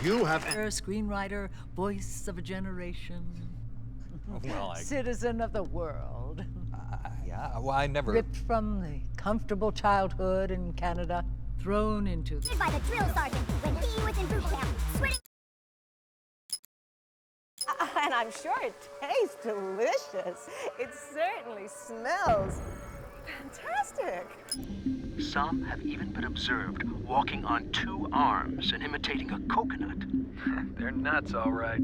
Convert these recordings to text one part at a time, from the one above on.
You have... Screenwriter, voice of a generation. Well, Citizen of the world. Yeah, well, I never... Ripped from the comfortable childhood in Canada, thrown into the... By the drill sergeant when he was in boot camp, sweating... And I'm sure it tastes delicious. It certainly smells fantastic. Some have even been observed walking on 2 arms and imitating a coconut. They're nuts, all right.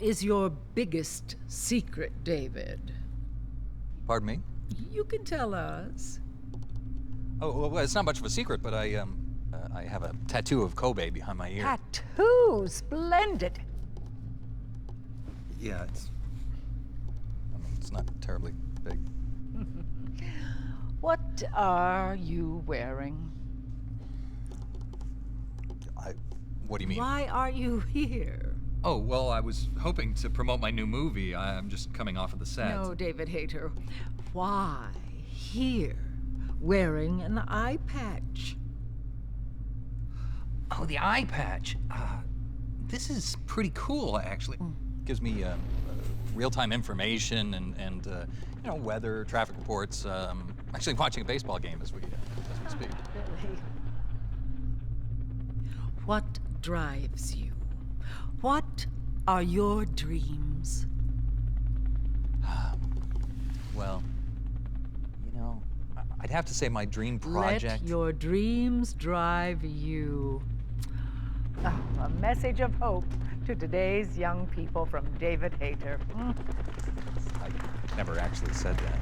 Is your biggest secret, David? Pardon me? You can tell us. Oh, well, it's not much of a secret, but I have a tattoo of Kobe behind my ear. Tattoo, splendid. Yeah, it's not terribly big. What are you wearing? What do you mean? Why are you here? Oh, well, I was hoping to promote my new movie. I'm just coming off of the set. No, David Hayter. Why here, wearing an eye patch? Oh, the eye patch. This is pretty cool, actually. Gives me real-time information and you know, weather, traffic reports. Actually watching a baseball game as we speak. Really? What drives you? What are your dreams? Well, you know, I'd have to say my dream project... Let your dreams drive you. Oh, a message of hope to today's young people from David Hayter. I never actually said that.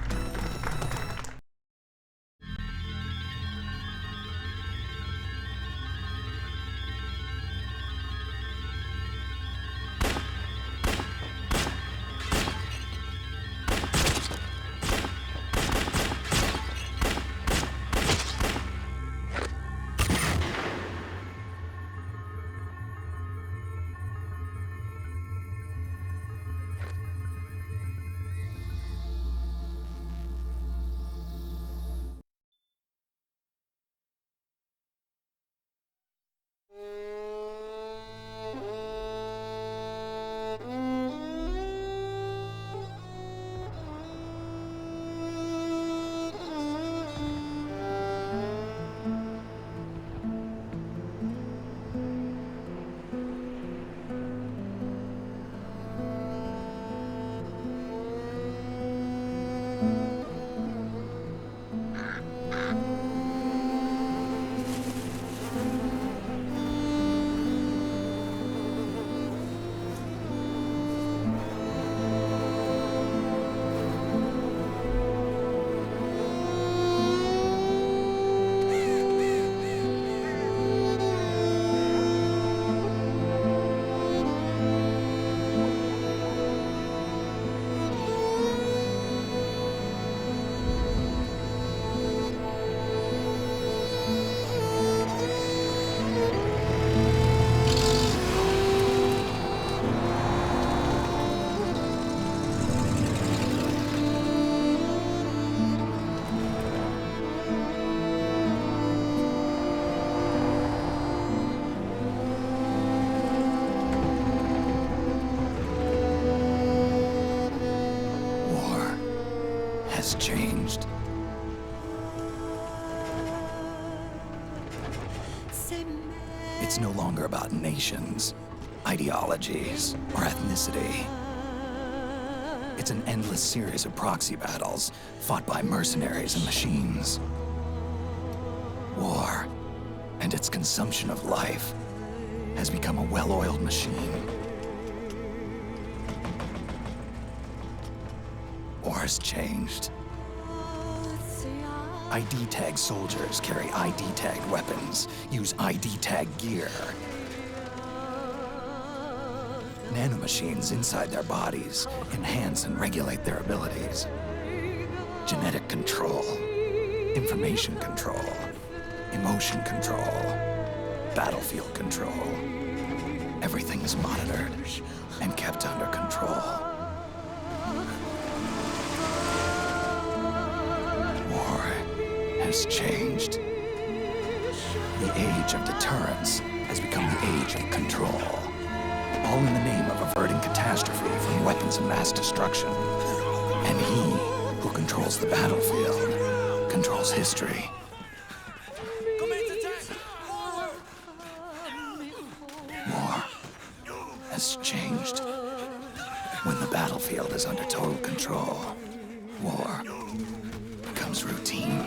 Changed. It's no longer about nations, ideologies, or ethnicity. It's an endless series of proxy battles fought by mercenaries and machines. War and its consumption of life has become a well-oiled machine. War has changed. ID tag soldiers carry ID tag weapons, use ID tag gear. Nanomachines inside their bodies enhance and regulate their abilities. Genetic control, information control, emotion control, battlefield control. Everything is monitored and kept under control. Has changed. The age of deterrence has become the control. All in the name of averting catastrophe from weapons of mass destruction. And he who controls the battlefield controls history. War has changed. When the battlefield is under total control, war becomes routine.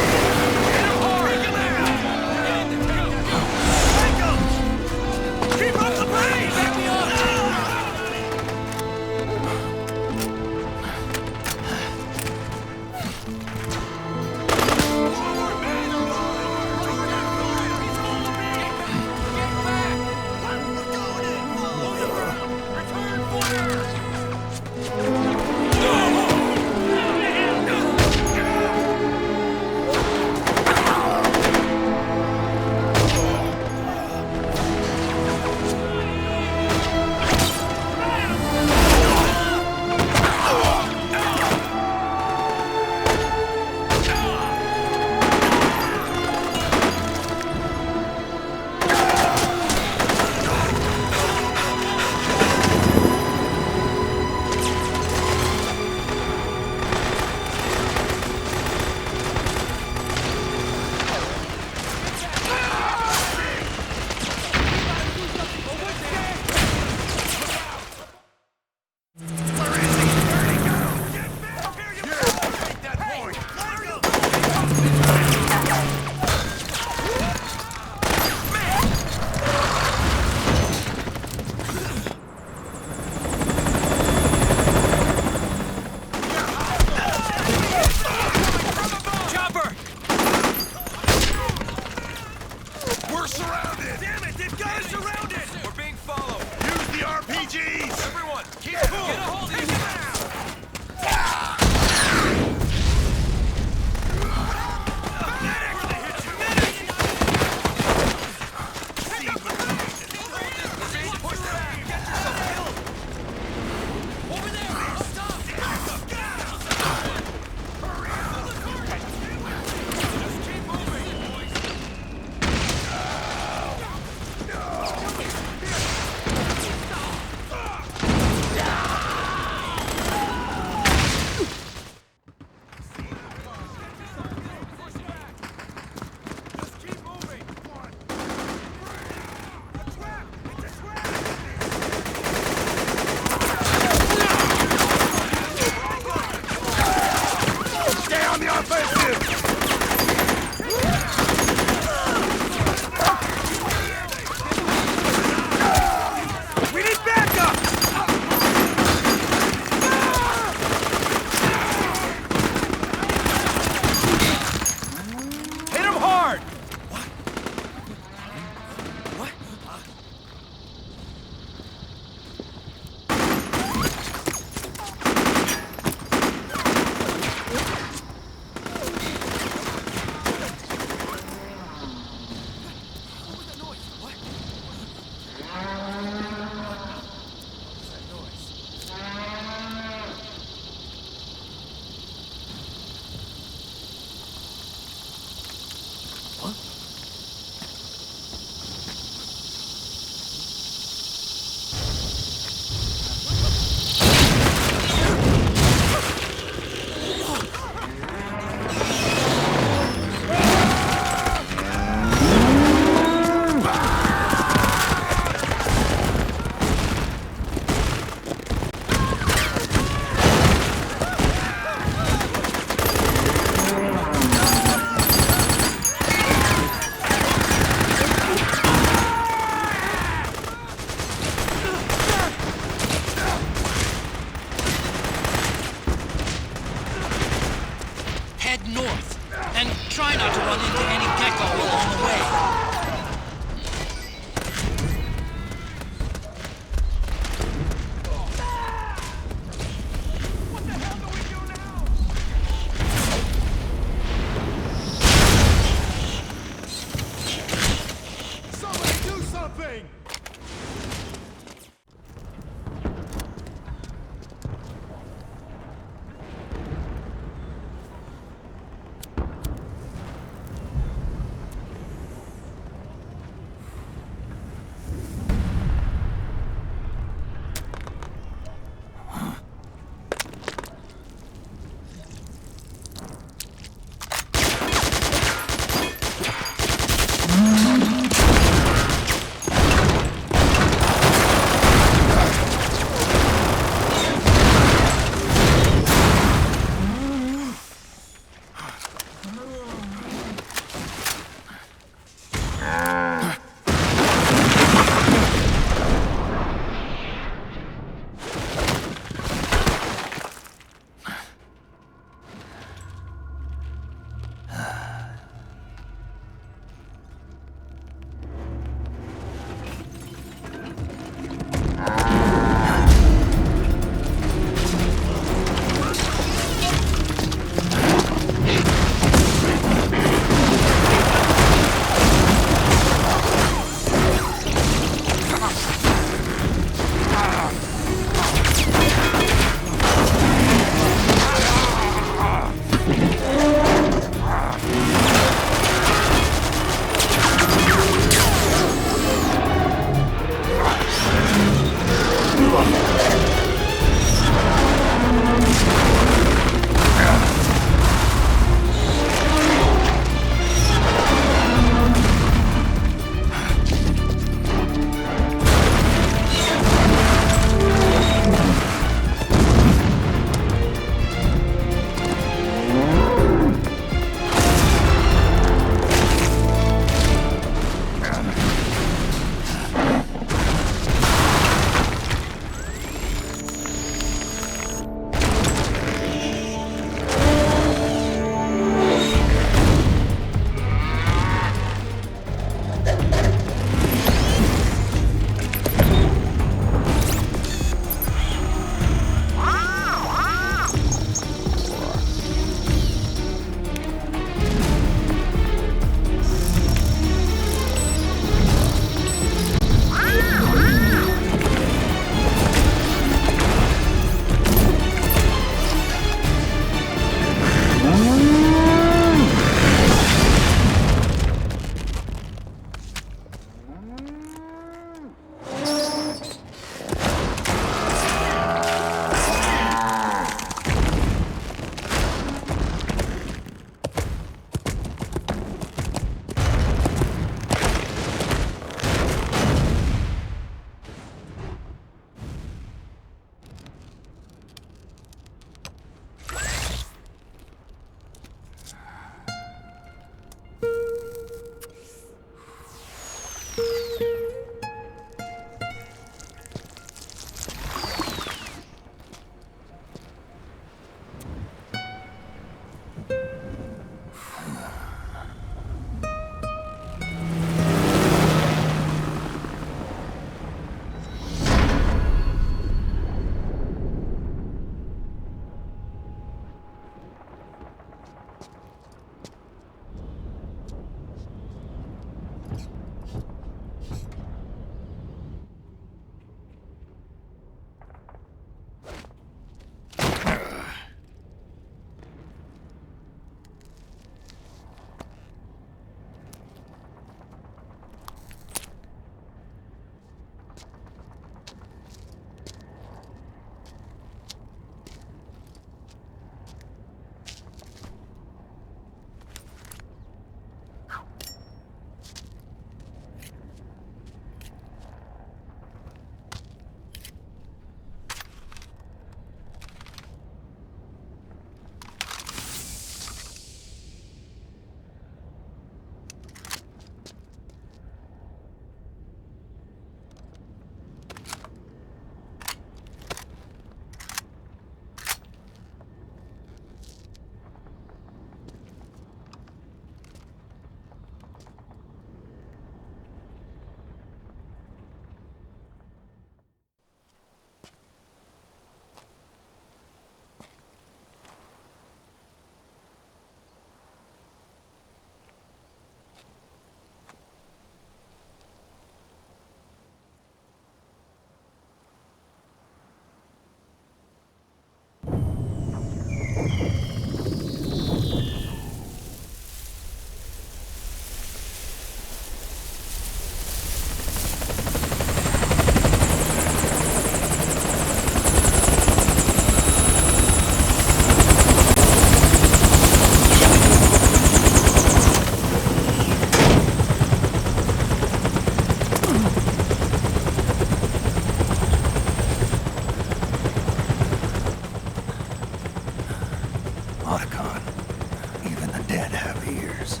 dead have ears.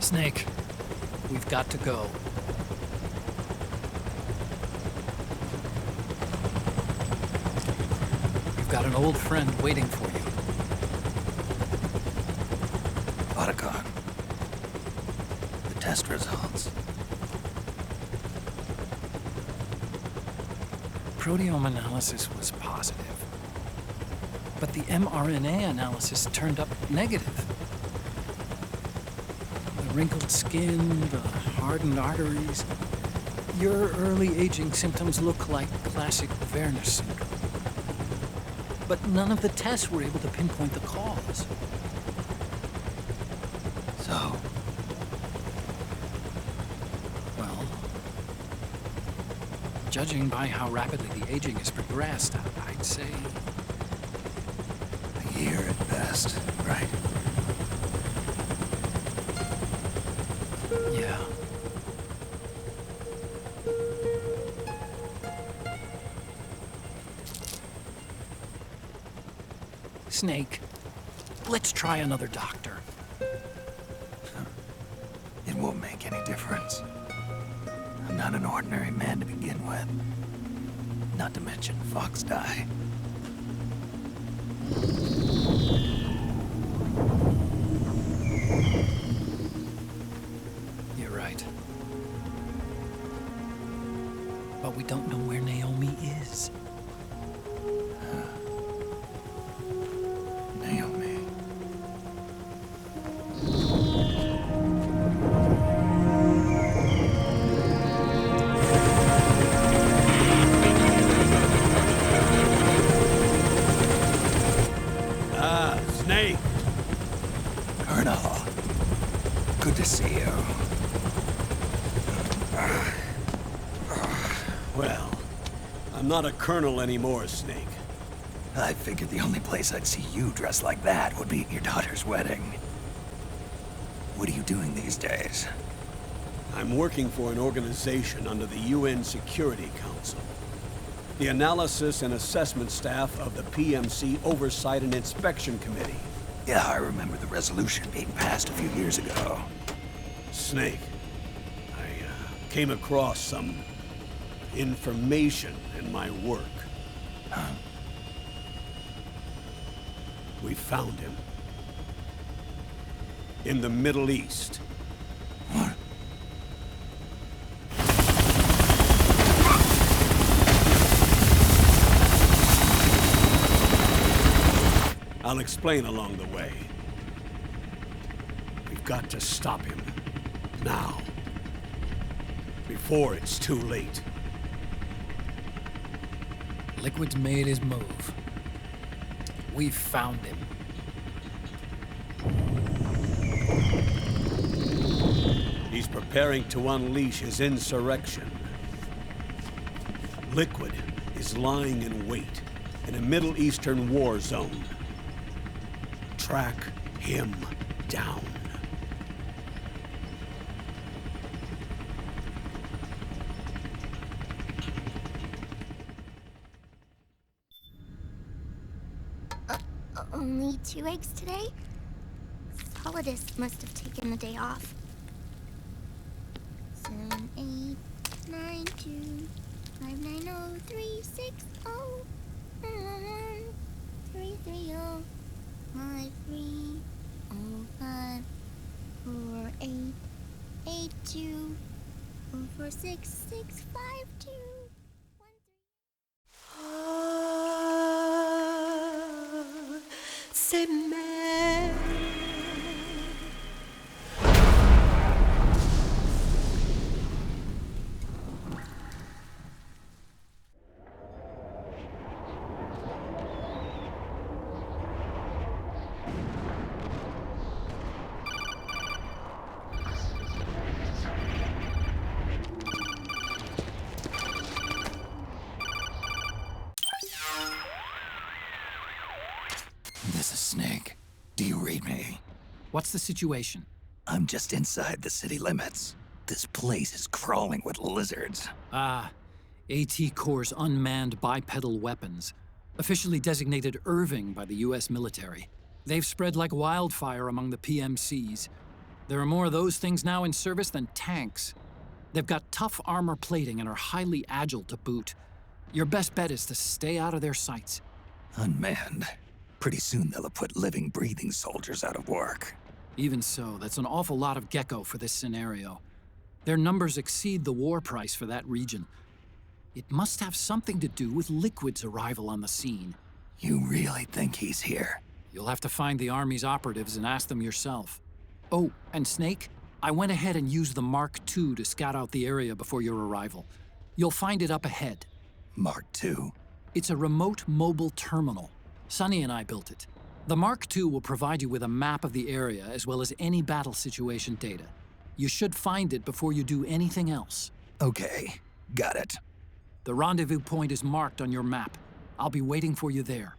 Snake, we've got to go. You've got an old friend waiting for you. Otacon. The test results. Proteome analysis was positive, but the mRNA analysis turned up negative. The wrinkled skin, the hardened arteries. Your early aging symptoms look like classic Werner syndrome. But none of the tests were able to pinpoint the cause. So, Well, judging by how rapidly the aging has progressed, I'd say a year at best, right? yeah. Snake, let's try another doctor. It won't make any difference. I'm not an ordinary man to begin with. Not to mention Fox die. You're right. But we don't know where Naomi is. Naomi. Snake! Colonel. Good to see you. Well, I'm not a colonel anymore, Snake. I figured the only place I'd see you dressed like that would be at your daughter's wedding. What are you doing these days? I'm working for an organization under the UN Security Council. The Analysis and Assessment Staff of the PMC Oversight and Inspection Committee. Yeah, I remember the resolution being passed a few years ago. Snake, I came across some information in my work. Huh? We found him. In the Middle East. What? I'll explain along the way. We've got to stop him. Now. Before it's too late. Liquid's made his move. We've found him. He's preparing to unleash his insurrection. Liquid is lying in wait in a Middle Eastern war zone. Track him down. Only 2 eggs today? Solidus must have taken the day off. 7, 8, 9, 2, 5, 9, 0, 3, 6, 0, 3, 3, 0, 5, 3, 0, 5, 4, 8, 8, 2, 4, 4, 6, 6, 5, 2, 1, 3. Say Mary. This is Snake. Do you read me? What's the situation? I'm just inside the city limits. This place is crawling with lizards. Ah, AT Corps' unmanned bipedal weapons, officially designated Irving by the US military. They've spread like wildfire among the PMCs. There are more of those things now in service than tanks. They've got tough armor plating and are highly agile to boot. Your best bet is to stay out of their sights. Unmanned. Pretty soon they'll have put living, breathing soldiers out of work. Even so, that's an awful lot of gecko for this scenario. Their numbers exceed the war price for that region. It must have something to do with Liquid's arrival on the scene. You really think he's here? You'll have to find the Army's operatives and ask them yourself. Oh, and Snake, I went ahead and used the Mark II to scout out the area before your arrival. You'll find it up ahead. Mark II? It's a remote mobile terminal. Sonny and I built it. The Mark II will provide you with a map of the area as well as any battle situation data. You should find it before you do anything else. Okay, got it. The rendezvous point is marked on your map. I'll be waiting for you there.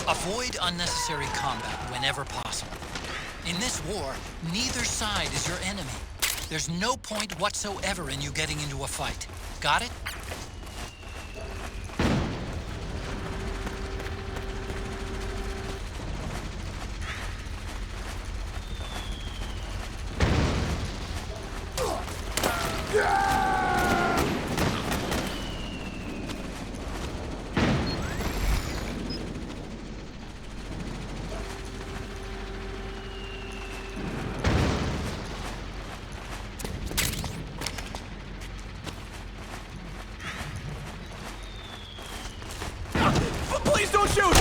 Avoid unnecessary combat whenever possible. In this war, neither side is your enemy. There's no point whatsoever in you getting into a fight. Got it? Please don't shoot!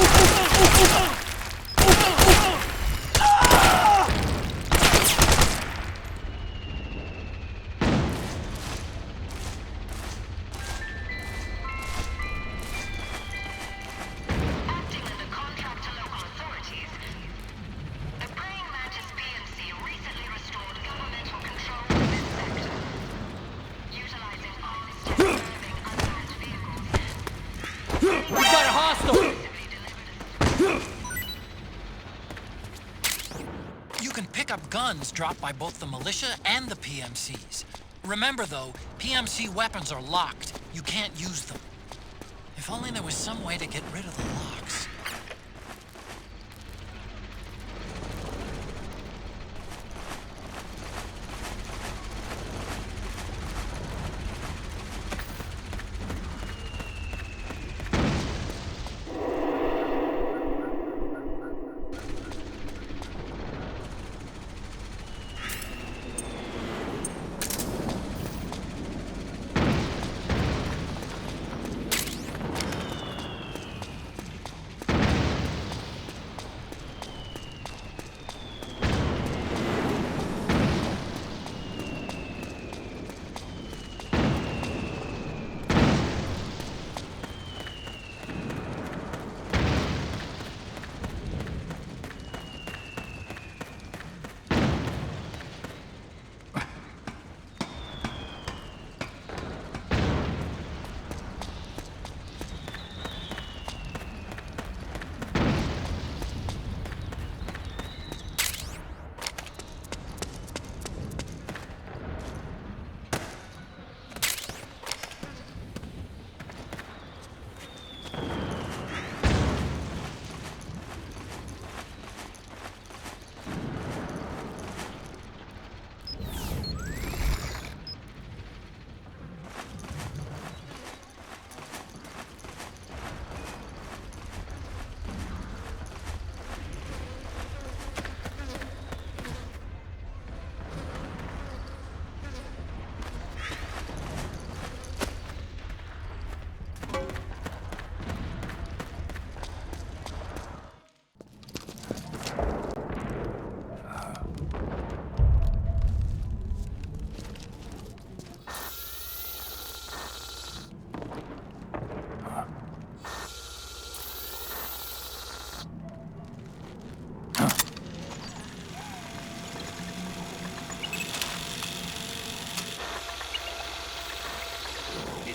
Acting under contract to local authorities, the Praying Mantis PMC recently restored governmental control of this sector, utilizing arms to preserving unmanned vehicles. We got a hostile! You can pick up guns dropped by both the militia and the PMCs. Remember though, PMC weapons are locked. You can't use them. If only there was some way to get rid of the locks.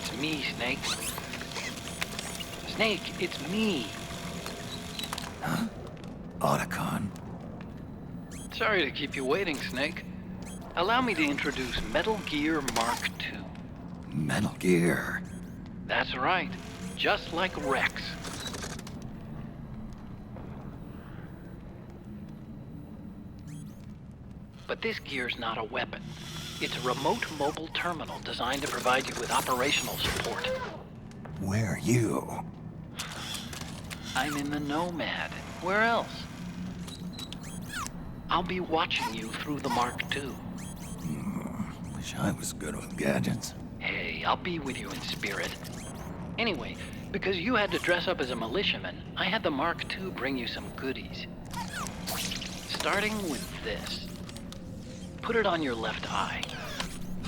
It's me, Snake. Snake, it's me. Huh? Otacon. Sorry to keep you waiting, Snake. Allow me to introduce Metal Gear Mark II. Metal Gear. That's right. Just like Rex. But this gear's not a weapon. It's a remote mobile terminal designed to provide you with operational support. Where are you? I'm in the Nomad. Where else? I'll be watching you through the Mark II. Wish I was good with gadgets. Hey, I'll be with you in spirit. Anyway, because you had to dress up as a militiaman, I had the Mark II bring you some goodies. Starting with this. Put it on your left eye.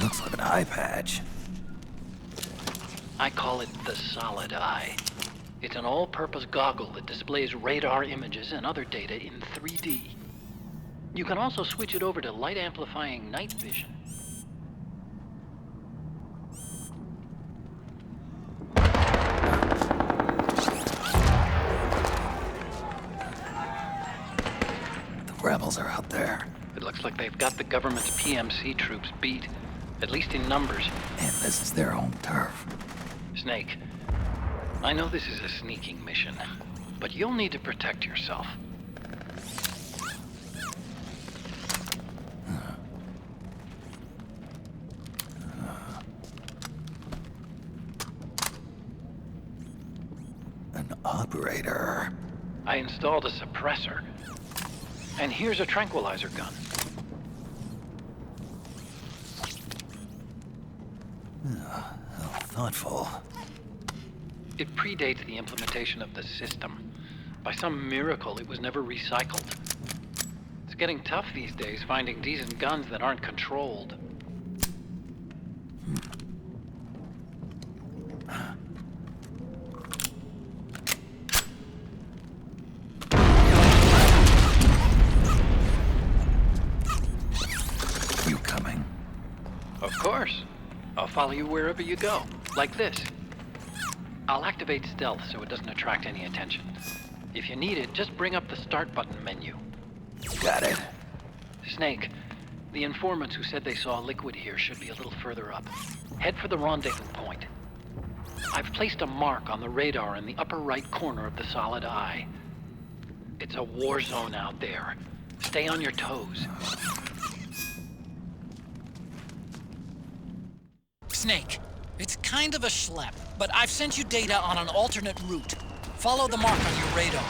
Looks like an eye patch. I call it the solid eye. It's an all-purpose goggle that displays radar images and other data in 3D. You can also switch it over to light-amplifying night vision. The rebels are out there. It looks like they've got the government's PMC troops beat, at least in numbers. And this is their home turf. Snake, I know this is a sneaking mission, but you'll need to protect yourself. An operator. I installed a suppressor. And here's a tranquilizer gun. How thoughtful. It predates the implementation of the system. By some miracle, it was never recycled. It's getting tough these days finding decent guns that aren't controlled. You coming? Of course. I'll follow you wherever you go, like this. I'll activate stealth so it doesn't attract any attention. If you need it, just bring up the start button menu. Got it. Snake, the informants who said they saw liquid here should be a little further up. Head for the rendezvous point. I've placed a mark on the radar in the upper right corner of the solid eye. It's a war zone out there. Stay on your toes. Snake, it's kind of a schlep, but I've sent you data on an alternate route. Follow the mark on your radar.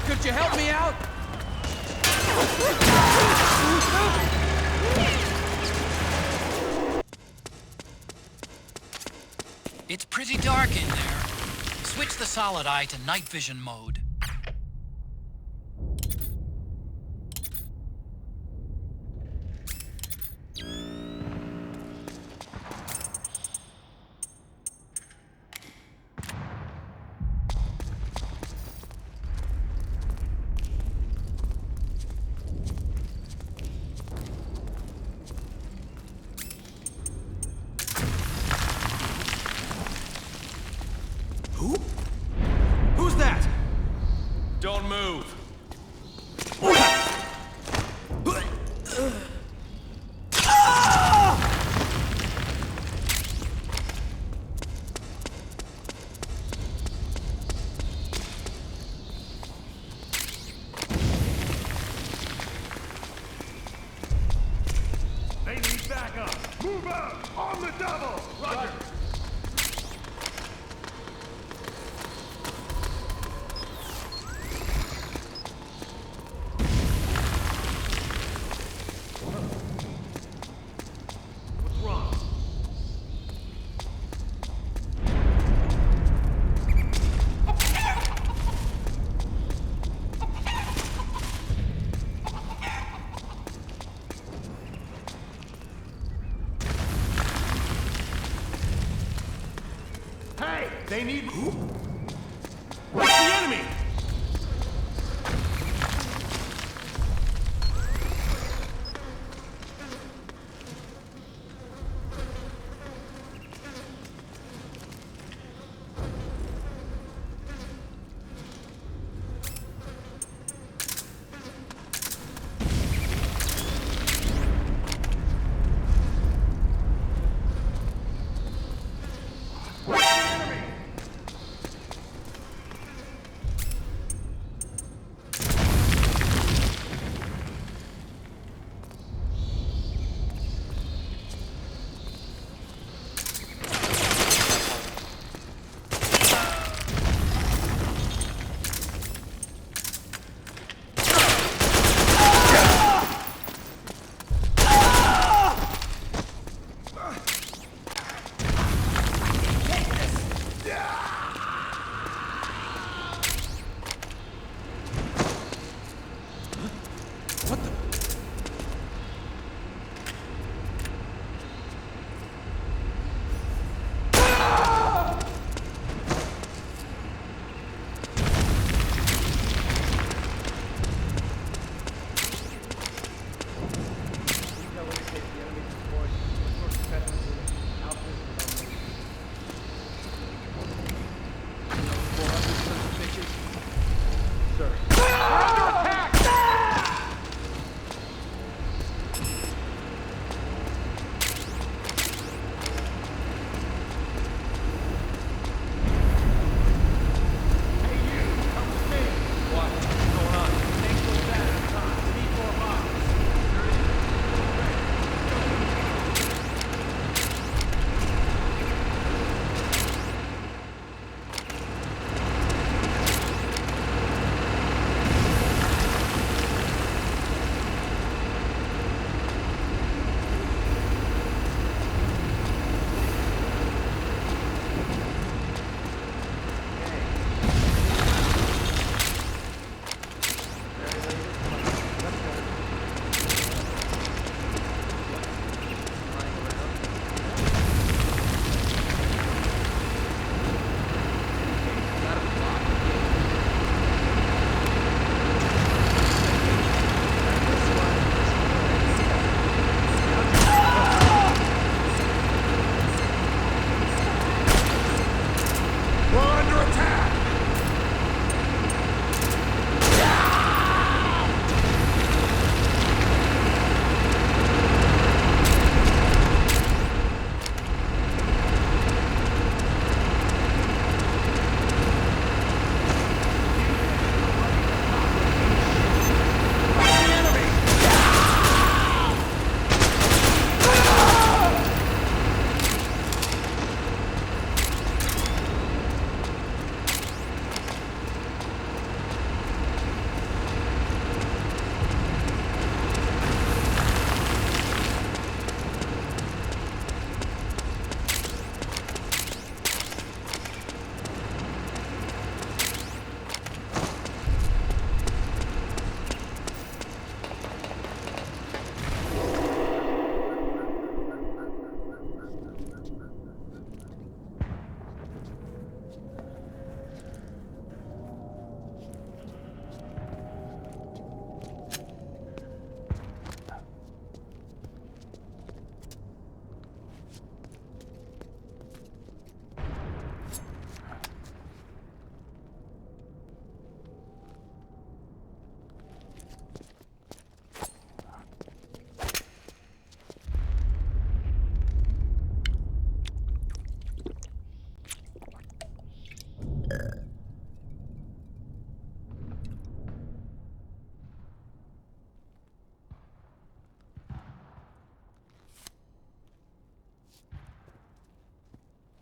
Could you help me out? It's pretty dark in there. Switch the solid eye to night vision mode. Who's that? backup. Move out. On the double. Roger. What's wrong? Hey, they need... What's the enemy? What's the enemy?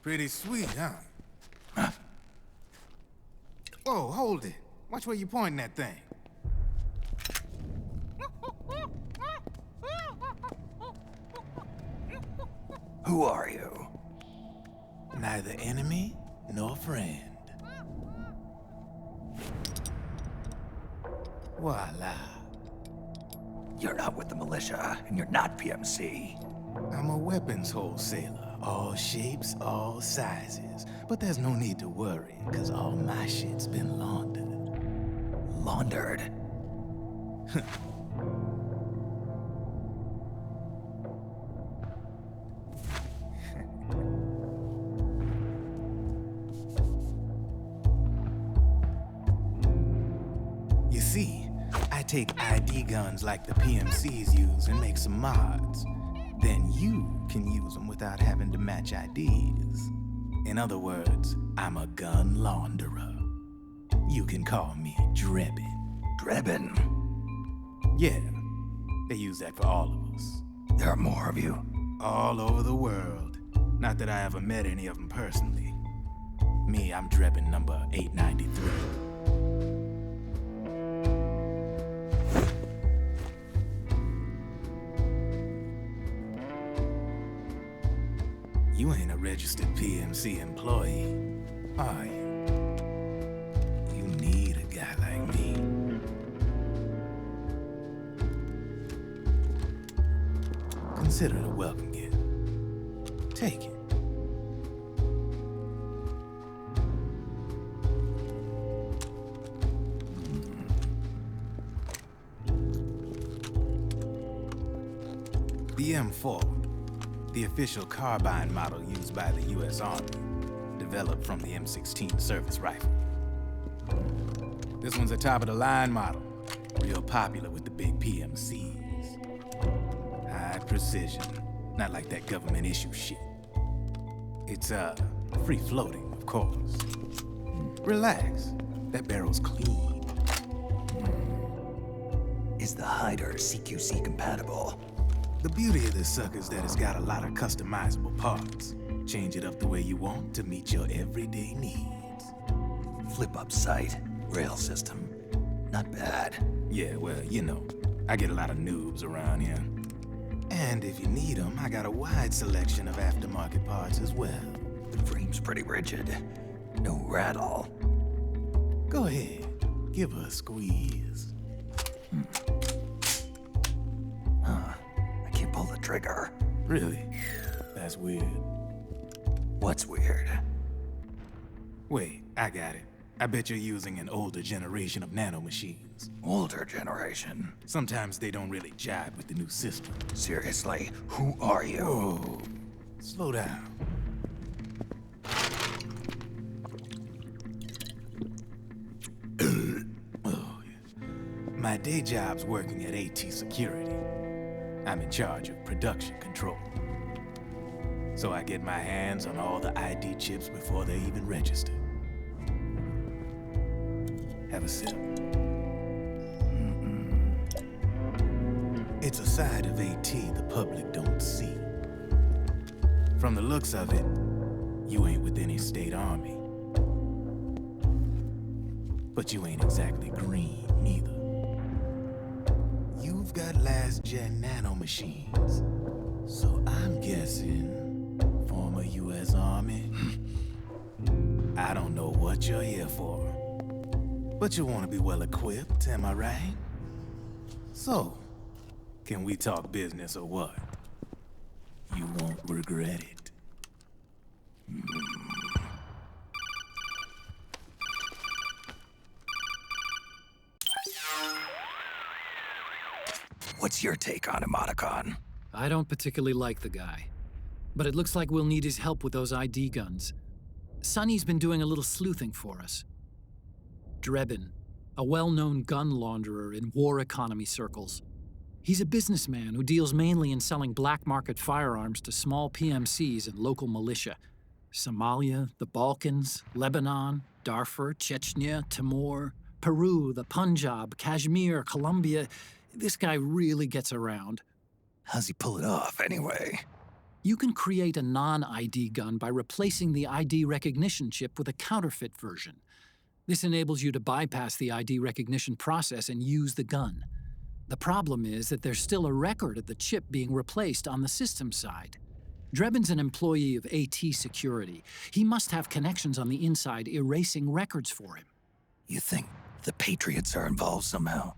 Pretty sweet, huh? Whoa, hold it. Watch where you pointing that thing. Who are you? Neither enemy nor friend. Voila. You're not with the militia, and you're not PMC. I'm a weapons wholesaler. All shapes, all sizes. But there's no need to worry, because all my shit's been laundered. Laundered? You see, I take ID guns like the PMCs use and make some mods. Then you can use them without having to match IDs. In other words, I'm a gun launderer. You can call me Drebin. Drebin? Yeah, they use that for all of us. There are more of you? All over the world. Not that I ever met any of them personally. Me, I'm Drebin number 893. You ain't a registered PMC employee, are you? You need a guy like me. Consider it a welcome gift. Take it. The M4. The official carbine model used by the U.S. Army, developed from the M16 service rifle. This one's a top-of-the-line model, real popular with the big PMCs. High precision, not like that government-issue shit. It's, free-floating, of course. Relax, that barrel's clean. Is the hider CQC compatible? The beauty of this sucker is that it's got a lot of customizable parts. Change it up the way you want to meet your everyday needs. Flip-up sight, rail system. Not bad. Yeah, well, you know, I get a lot of noobs around here. And if you need them, I got a wide selection of aftermarket parts as well. The frame's pretty rigid. No rattle. Go ahead, give her a squeeze. Pull the trigger. Really? That's weird. What's weird? Wait, I got it. I bet you're using an older generation of nanomachines. Older generation? Sometimes they don't really jive with the new system. Seriously, who are you? Whoa. Slow down. Oh, yeah. My day job's working at AT Security. I'm in charge of production control. So I get my hands on all the ID chips before they even register. Have a sip. It's a side of AT the public don't see. From the looks of it, you ain't with any state army. But you ain't exactly green, neither. You've got last-gen nanomachines, so I'm guessing former U.S. Army. I don't know what you're here for, but you want to be well-equipped, am I right? So, can we talk business or what? You won't regret it. What's your take on him, Otacon? I don't particularly like the guy, but it looks like we'll need his help with those ID guns. Sonny's been doing a little sleuthing for us. Drebin, a well-known gun launderer in war economy circles. He's a businessman who deals mainly in selling black market firearms to small PMCs and local militia. Somalia, the Balkans, Lebanon, Darfur, Chechnya, Timor, Peru, the Punjab, Kashmir, Colombia. This guy really gets around. How's he pull it off, anyway? You can create a non-ID gun by replacing the ID recognition chip with a counterfeit version. This enables you to bypass the ID recognition process and use the gun. The problem is that there's still a record of the chip being replaced on the system side. Drebin's an employee of AT Security. He must have connections on the inside erasing records for him. You think the Patriots are involved somehow?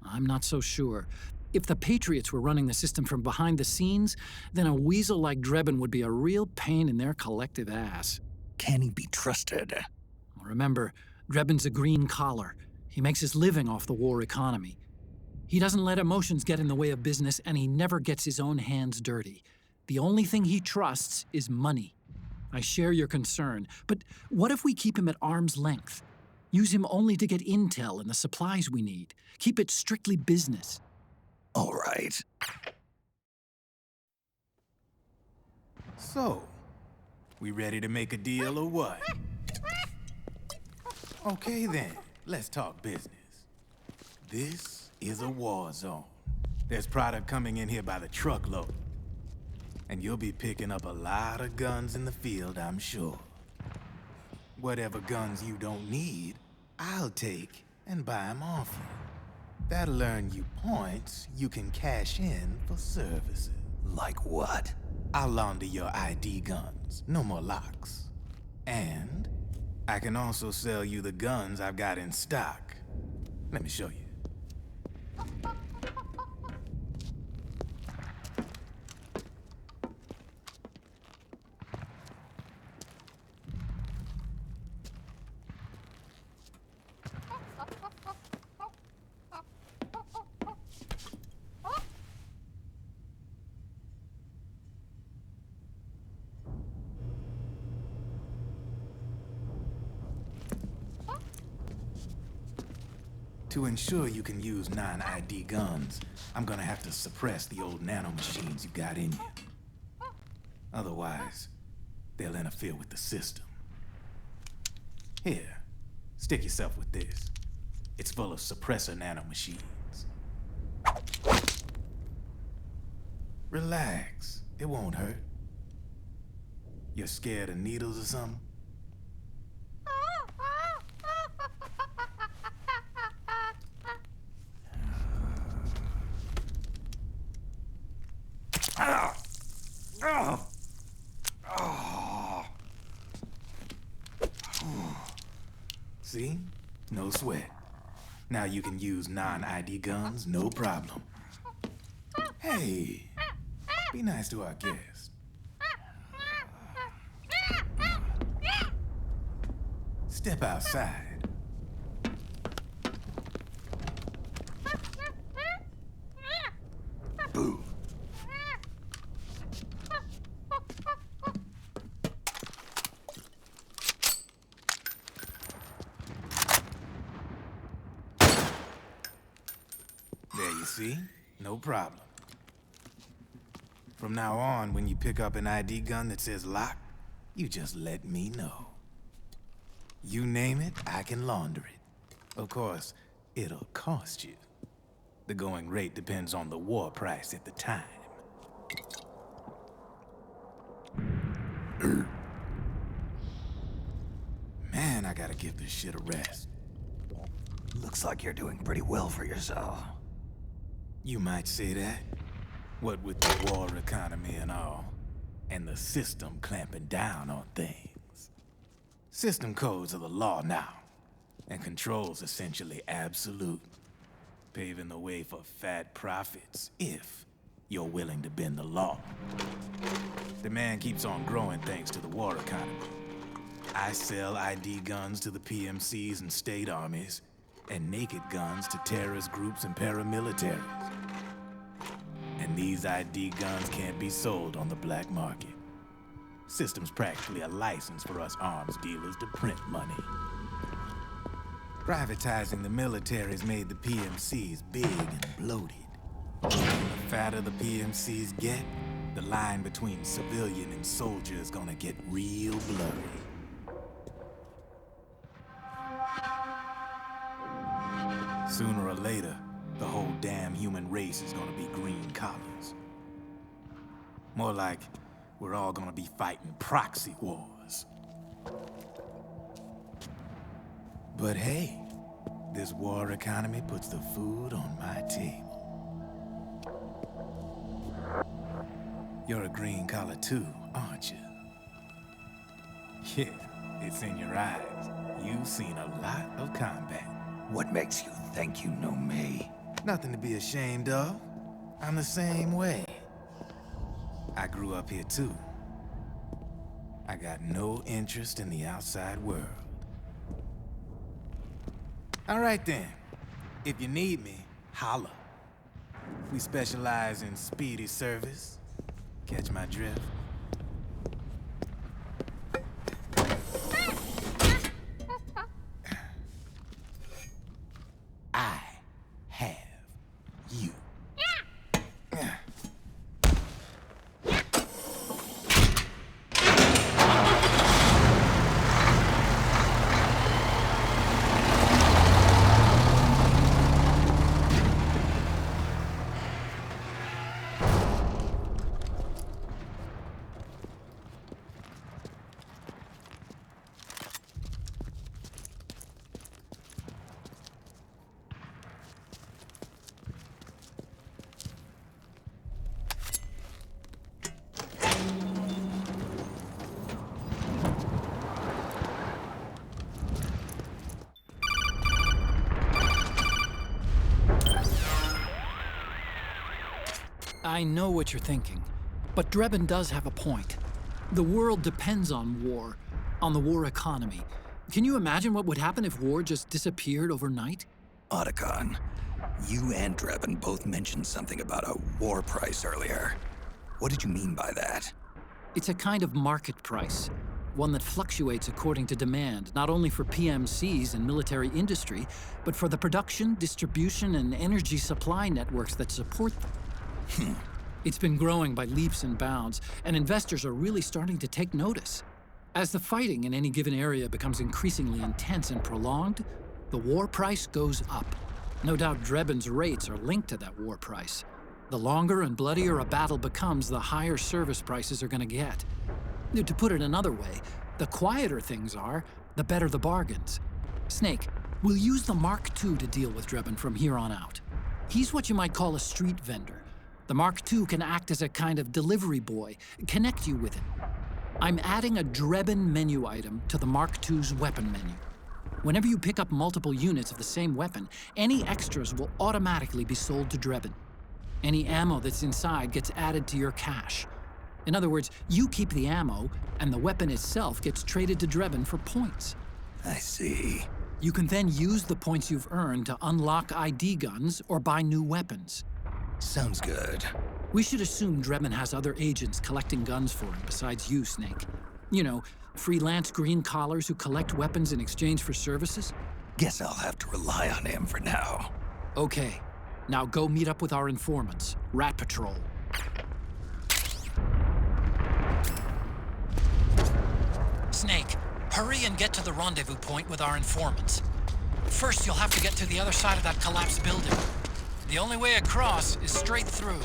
I'm not so sure. If the Patriots were running the system from behind the scenes, then a weasel like Drebin would be a real pain in their collective ass. Can he be trusted? Remember, Drebin's a green collar. He makes his living off the war economy. He doesn't let emotions get in the way of business, and he never gets his own hands dirty. The only thing he trusts is money. I share your concern, but what if we keep him at arm's length? Use him only to get intel and the supplies we need. Keep it strictly business. All right. So, we ready to make a deal or what? Okay then, let's talk business. This is a war zone. There's product coming in here by the truckload. And you'll be picking up a lot of guns in the field, I'm sure. Whatever guns you don't need, I'll take and buy them off you. That'll earn you points you can cash in for services. Like what? I'll launder your ID guns, no more locks. And I can also sell you the guns I've got in stock. Let me show you. To ensure you can use non-ID guns, I'm gonna have to suppress the old nanomachines you got in you. Otherwise, they'll interfere with the system. Here, stick yourself with this. It's full of suppressor nanomachines. Relax, it won't hurt. You're scared of needles or something? See? No sweat. Now you can use non-ID guns, no problem. Hey, be nice to our guest. Step outside. Boo. There you see? No problem. From now on, when you pick up an ID gun that says lock, you just let me know. You name it, I can launder it. Of course, it'll cost you. The going rate depends on the war price at the time. Man, I gotta give this shit a rest. Looks like you're doing pretty well for yourself. You might say that. What with the war economy and all, and the system clamping down on things. System codes are the law now, and control's essentially absolute, paving the way for fat profits if you're willing to bend the law. Demand keeps on growing thanks to the war economy. I sell ID guns to the PMCs and state armies, and naked guns to terrorist groups and paramilitaries. And these ID guns can't be sold on the black market. System's practically a license for us arms dealers to print money. Privatizing the military's made the PMCs big and bloated. The fatter the PMCs get, the line between civilian and soldier is gonna get real blurry. Sooner or later, the whole damn human race is gonna be green collars. More like we're all gonna be fighting proxy wars. But hey, this war economy puts the food on my table. You're a green collar too, aren't you? Yeah, it's in your eyes. You've seen a lot of combat. What makes you think you know me? Nothing to be ashamed of. I'm the same way. I grew up here too. I got no interest in the outside world. All right then. If you need me, holla. We specialize in speedy service. Catch my drift? I have you. I know what you're thinking, but Drebin does have a point. The world depends on war, on the war economy. Can you imagine what would happen if war just disappeared overnight? Otacon, you and Drebin both mentioned something about a war price earlier. What did you mean by that? It's a kind of market price, one that fluctuates according to demand, not only for PMCs and military industry, but for the production, distribution, and energy supply networks that support them. It's been growing by leaps and bounds, and investors are really starting to take notice. As the fighting in any given area becomes increasingly intense and prolonged, the war price goes up. No doubt Drebin's rates are linked to that war price. The longer and bloodier a battle becomes, the higher service prices are going to get. To put it another way, the quieter things are, the better the bargains. Snake, we'll use the Mark II to deal with Drebin from here on out. He's what you might call a street vendor. The Mark II can act as a kind of delivery boy, connect you with it. I'm adding a Drebin menu item to the Mark II's weapon menu. Whenever you pick up multiple units of the same weapon, any extras will automatically be sold to Drebin. Any ammo that's inside gets added to your cache. In other words, you keep the ammo, and the weapon itself gets traded to Drebin for points. I see. You can then use the points you've earned to unlock ID guns or buy new weapons. Sounds good. We should assume Drebin has other agents collecting guns for him besides you, Snake. You know, freelance green collars who collect weapons in exchange for services? Guess I'll have to rely on him for now. Okay. Now go meet up with our informants, Rat Patrol. Snake, hurry and get to the rendezvous point with our informants. First, you'll have to get to the other side of that collapsed building. The only way across is straight through.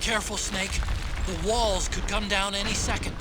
Careful, Snake. The walls could come down any second.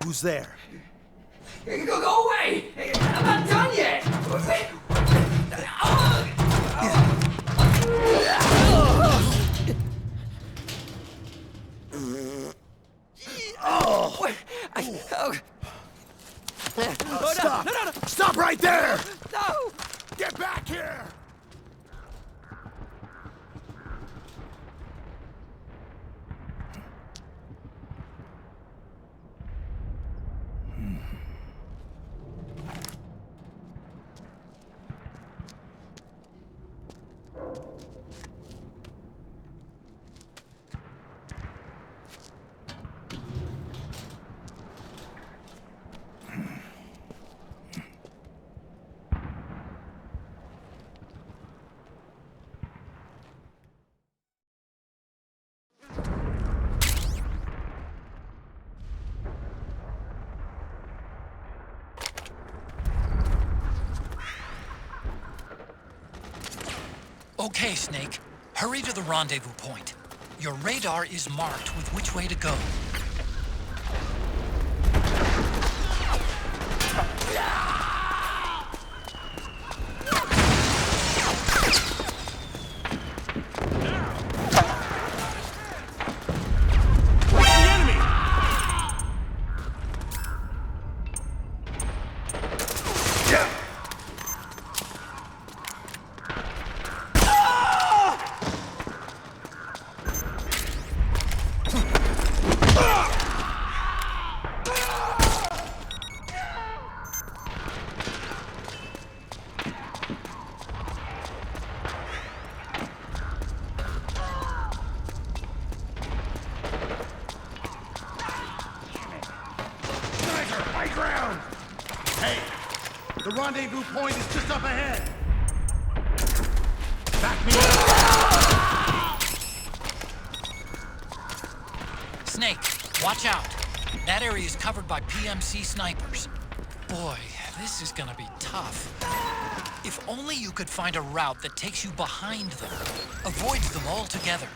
Who's there? Go away! I'm not done yet! Stop! Stop right there! No! Get back here! Okay, Snake. Hurry to the rendezvous point. Your radar is marked with which way to go. The rendezvous point is just up ahead. Back me up. Snake, watch out. That area is covered by PMC snipers. Boy, this is gonna be tough. If only you could find a route that takes you behind them, avoids them altogether.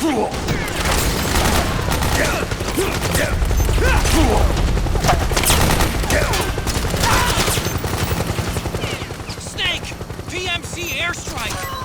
Snake! PMC airstrike!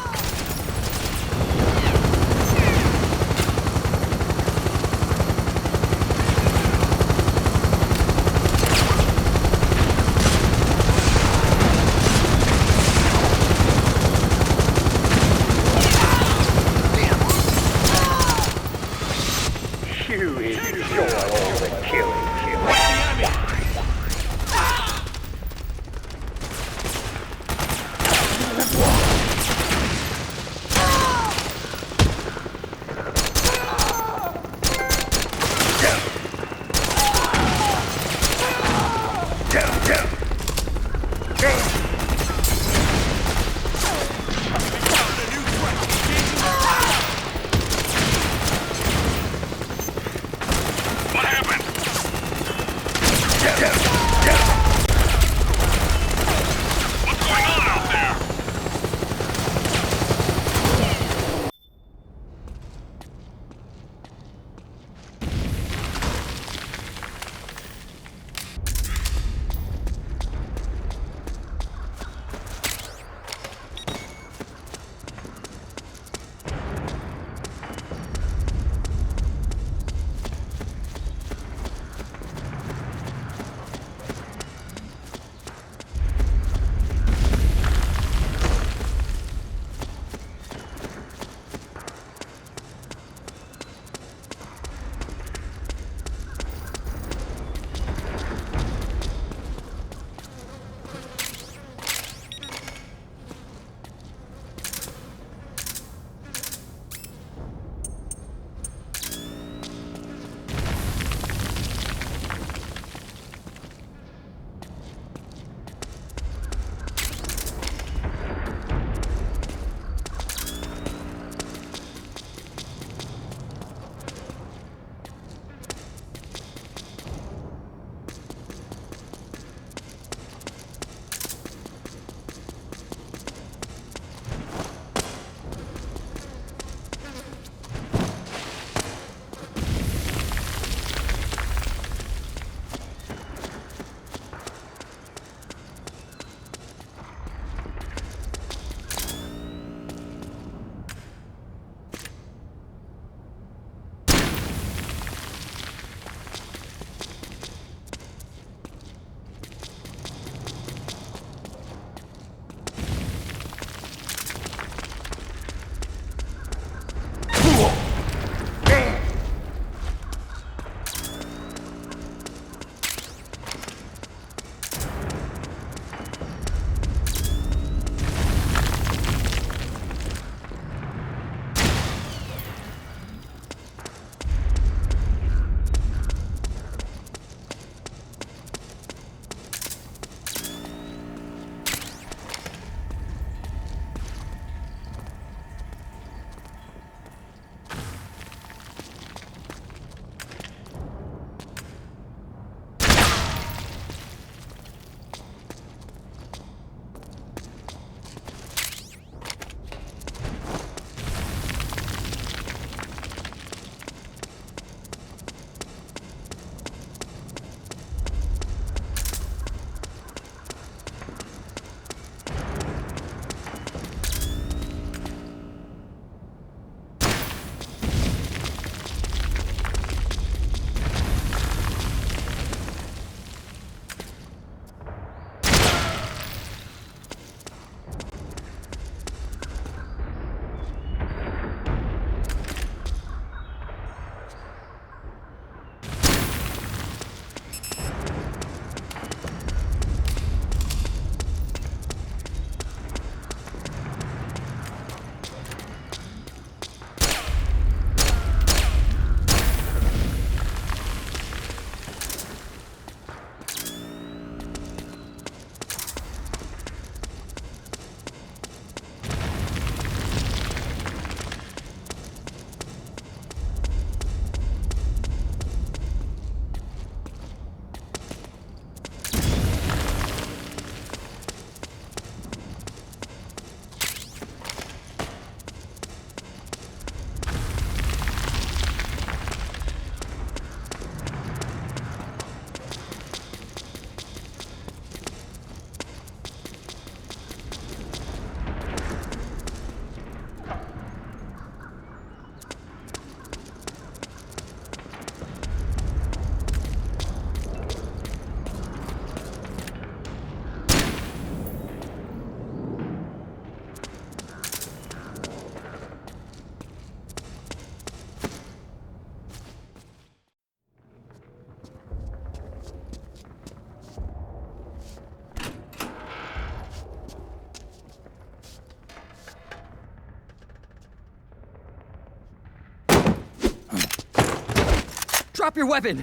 Drop your weapon!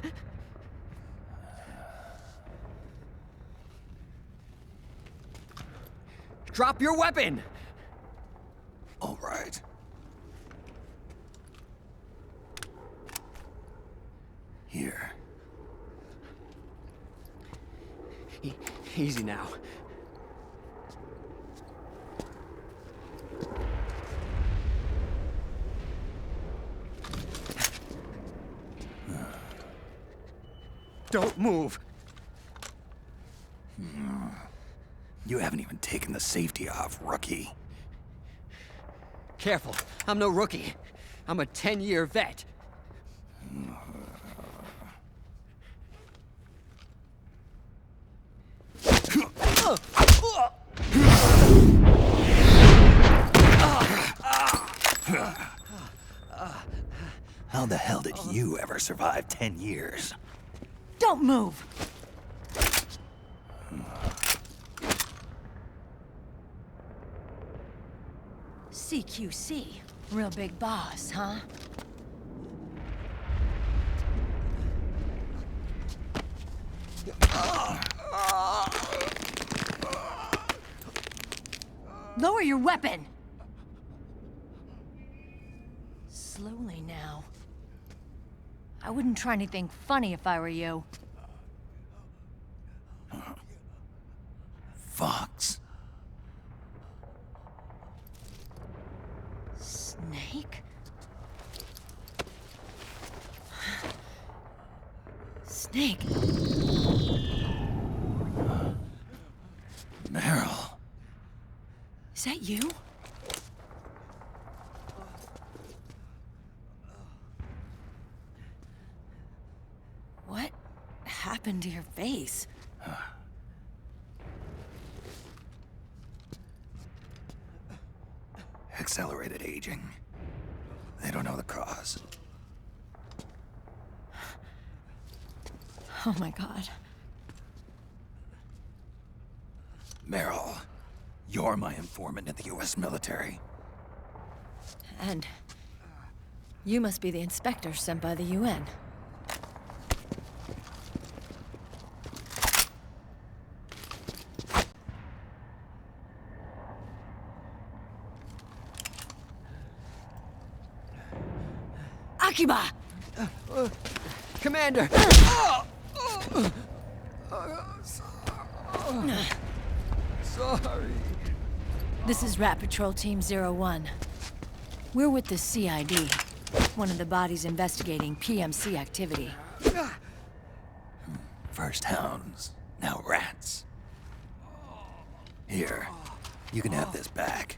Drop your weapon! All right. Here. Easy now. Don't move! You haven't even taken the safety off, rookie. Careful, I'm no rookie. I'm a 10-year vet. How the hell did you ever survive 10 years? Don't move! CQC. Real big boss, huh? Lower your weapon! Slowly now. I wouldn't try anything funny if I were you. Fox. Snake? Snake? Meryl. Is that you? What happened to your face? Accelerated aging. They don't know the cause. Oh my God. Meryl, you're my informant in the U.S. military. And you must be the inspector sent by the UN. Akiba! Commander! Sorry. This is Rat Patrol Team 01. We're with the CID, one of the bodies investigating PMC activity. First hounds, now rats. Here, you can have this back.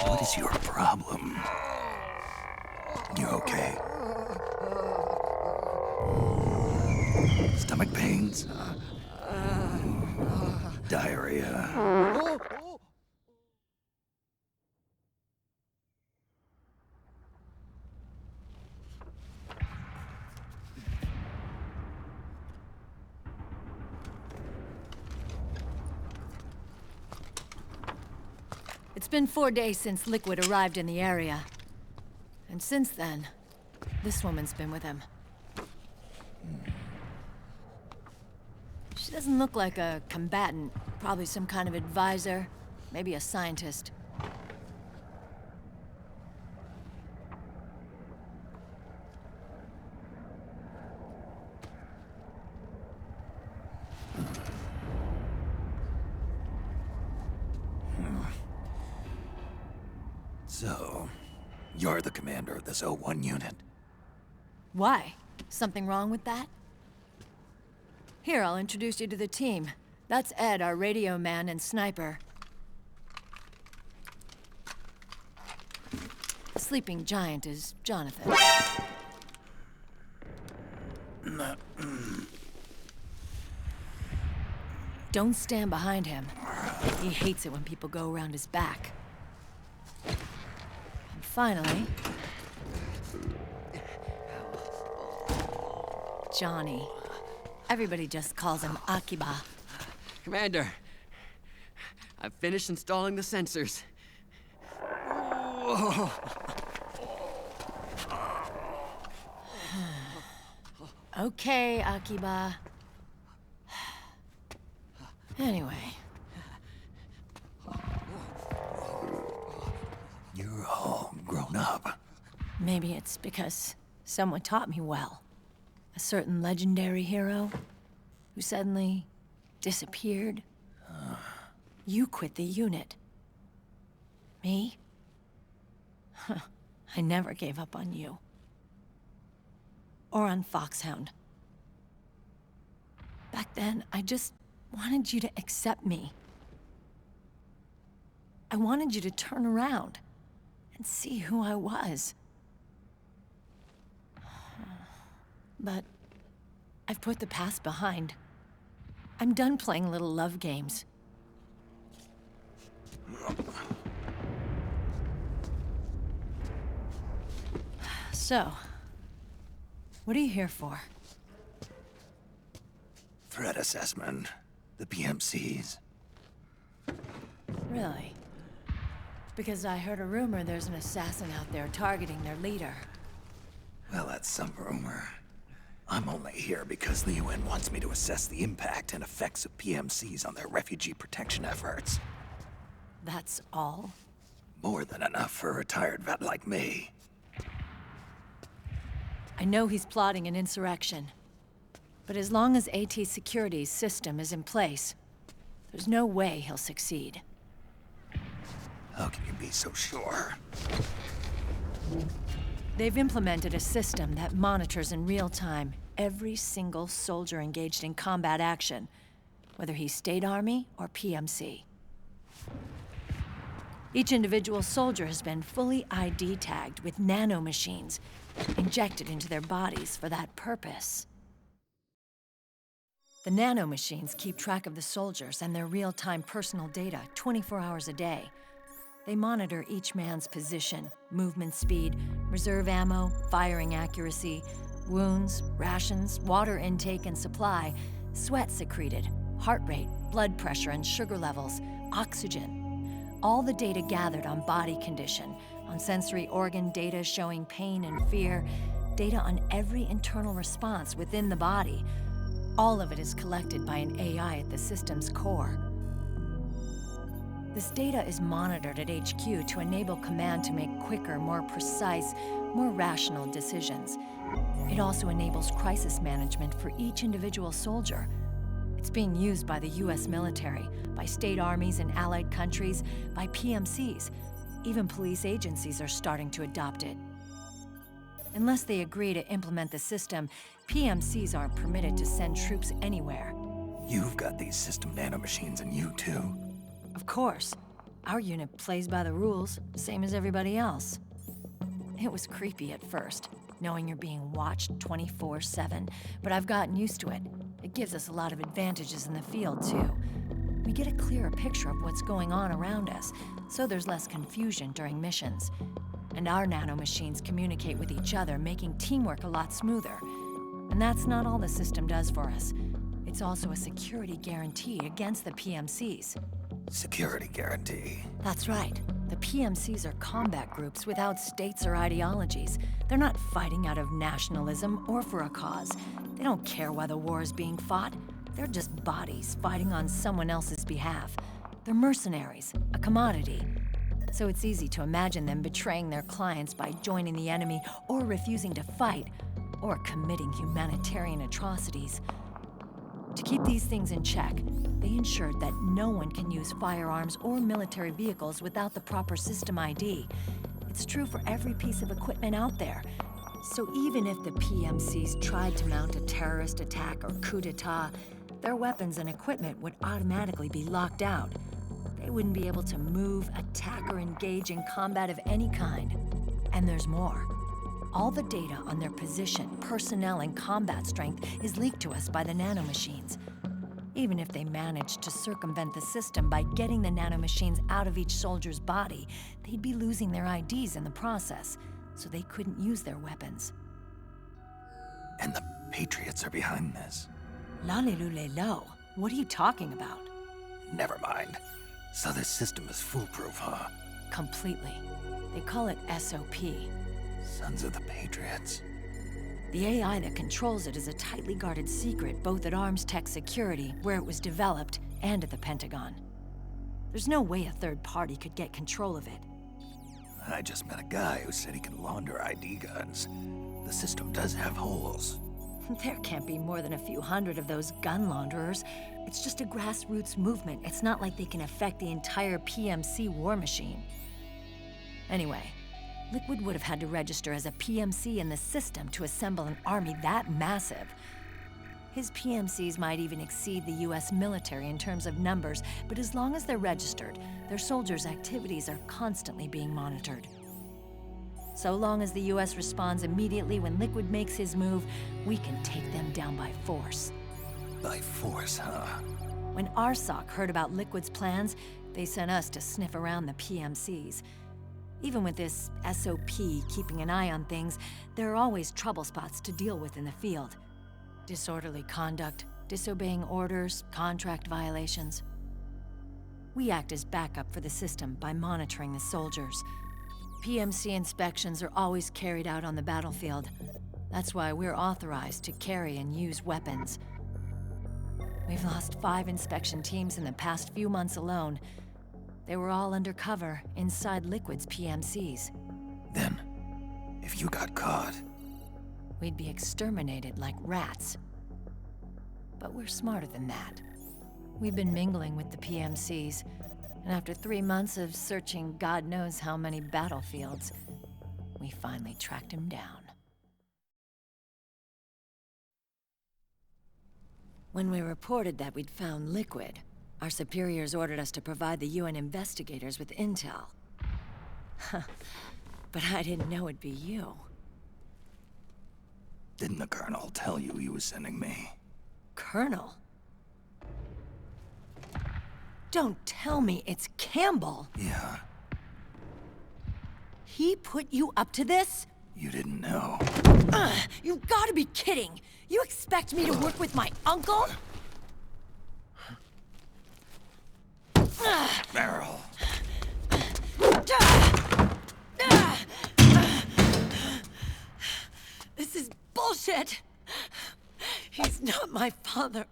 What is your problem? You okay? Stomach pains? Diarrhea? It's been 4 days since Liquid arrived in the area. And since then, this woman's been with him. She doesn't look like a combatant. Probably some kind of advisor, maybe a scientist. So, you're the commander of this 01 unit? Why? Something wrong with that? Here, I'll introduce you to the team. That's Ed, our radio man and sniper. The sleeping giant is Jonathan. Don't stand behind him. He hates it when people go around his back. And finally... Johnny. Everybody just calls him Akiba. Commander, I've finished installing the sensors. Whoa. Okay, Akiba. Anyway. You're all grown up. Maybe it's because someone taught me well. A certain legendary hero who suddenly disappeared. You quit the unit. Me? I never gave up on you. Or on Foxhound. Back then, I just wanted you to accept me. I wanted you to turn around and see who I was. But I've put the past behind. I'm done playing little love games. So, what are you here for? Threat assessment. The PMCs. Really? Because I heard a rumor there's an assassin out there targeting their leader. Well, that's some rumor. I'm only here because the UN wants me to assess the impact and effects of PMCs on their refugee protection efforts. That's all? More than enough for a retired vet like me. I know he's plotting an insurrection. But as long as AT Security's system is in place, there's no way he'll succeed. How can you be so sure? They've implemented a system that monitors in real time every single soldier engaged in combat action, whether he's State Army or PMC. Each individual soldier has been fully ID tagged with nanomachines injected into their bodies for that purpose. The nanomachines keep track of the soldiers and their real-time personal data 24 hours a day. They monitor each man's position, movement speed, reserve ammo, firing accuracy, wounds, rations, water intake and supply, sweat secreted, heart rate, blood pressure and sugar levels, oxygen. All the data gathered on body condition, on sensory organ data showing pain and fear, data on every internal response within the body. All of it is collected by an AI at the system's core. This data is monitored at HQ to enable command to make quicker, more precise, more rational decisions. It also enables crisis management for each individual soldier. It's being used by the US military, by state armies in allied countries, by PMCs. Even police agencies are starting to adopt it. Unless they agree to implement the system, PMCs aren't permitted to send troops anywhere. You've got these system nanomachines in you too. Of course. Our unit plays by the rules, same as everybody else. It was creepy at first, knowing you're being watched 24/7, but I've gotten used to it. It gives us a lot of advantages in the field, too. We get a clearer picture of what's going on around us, so there's less confusion during missions. And our nanomachines communicate with each other, making teamwork a lot smoother. And that's not all the system does for us. It's also a security guarantee against the PMCs. Security guarantee. That's right. The PMCs are combat groups without states or ideologies. They're not fighting out of nationalism or for a cause. They don't care why the war is being fought. They're just bodies fighting on someone else's behalf. They're mercenaries, a commodity. So it's easy to imagine them betraying their clients by joining the enemy or refusing to fight, or committing humanitarian atrocities. To keep these things in check, they ensured that no one can use firearms or military vehicles without the proper system ID. It's true for every piece of equipment out there. So even if the PMCs tried to mount a terrorist attack or coup d'etat, their weapons and equipment would automatically be locked out. They wouldn't be able to move, attack, or engage in combat of any kind. And there's more. All the data on their position, personnel, and combat strength is leaked to us by the nanomachines. Even if they managed to circumvent the system by getting the nanomachines out of each soldier's body, they'd be losing their IDs in the process, so they couldn't use their weapons. And the Patriots are behind this. Lalilulelo, what are you talking about? Never mind. So this system is foolproof, huh? Completely. They call it SOP. Sons of the Patriots. The AI that controls it is a tightly guarded secret, both at Arms Tech Security, where it was developed, and at the Pentagon. There's no way a third party could get control of it. I just met a guy who said he can launder ID guns. The system does have holes. There can't be more than a few hundred of those gun launderers. It's just a grassroots movement. It's not like they can affect the entire PMC war machine. Anyway, Liquid would have had to register as a PMC in the system to assemble an army that massive. His PMCs might even exceed the US military in terms of numbers, but as long as they're registered, their soldiers' activities are constantly being monitored. So long as the US responds immediately when Liquid makes his move, we can take them down by force. By force, huh? When RSOC heard about Liquid's plans, they sent us to sniff around the PMCs. Even with this SOP keeping an eye on things, there are always trouble spots to deal with in the field. Disorderly conduct, disobeying orders, contract violations. We act as backup for the system by monitoring the soldiers. PMC inspections are always carried out on the battlefield. That's why we're authorized to carry and use weapons. We've lost 5 inspection teams in the past few months alone. They were all undercover, inside Liquid's PMCs. Then, if you got caught... we'd be exterminated like rats. But we're smarter than that. We've been mingling with the PMCs, and after 3 months of searching God knows how many battlefields, we finally tracked him down. When we reported that we'd found Liquid, our superiors ordered us to provide the UN investigators with intel. But I didn't know it'd be you. Didn't the Colonel tell you he was sending me? Colonel? Don't tell me it's Campbell! Yeah. He put you up to this? You didn't know. You've gotta be kidding! You expect me to work with my uncle? Meryl. This is bullshit! He's not my father.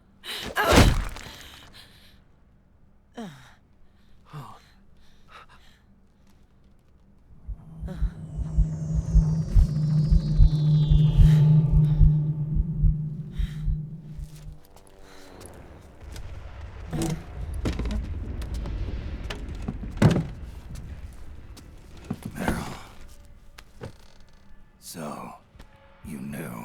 Meryl. So, you knew.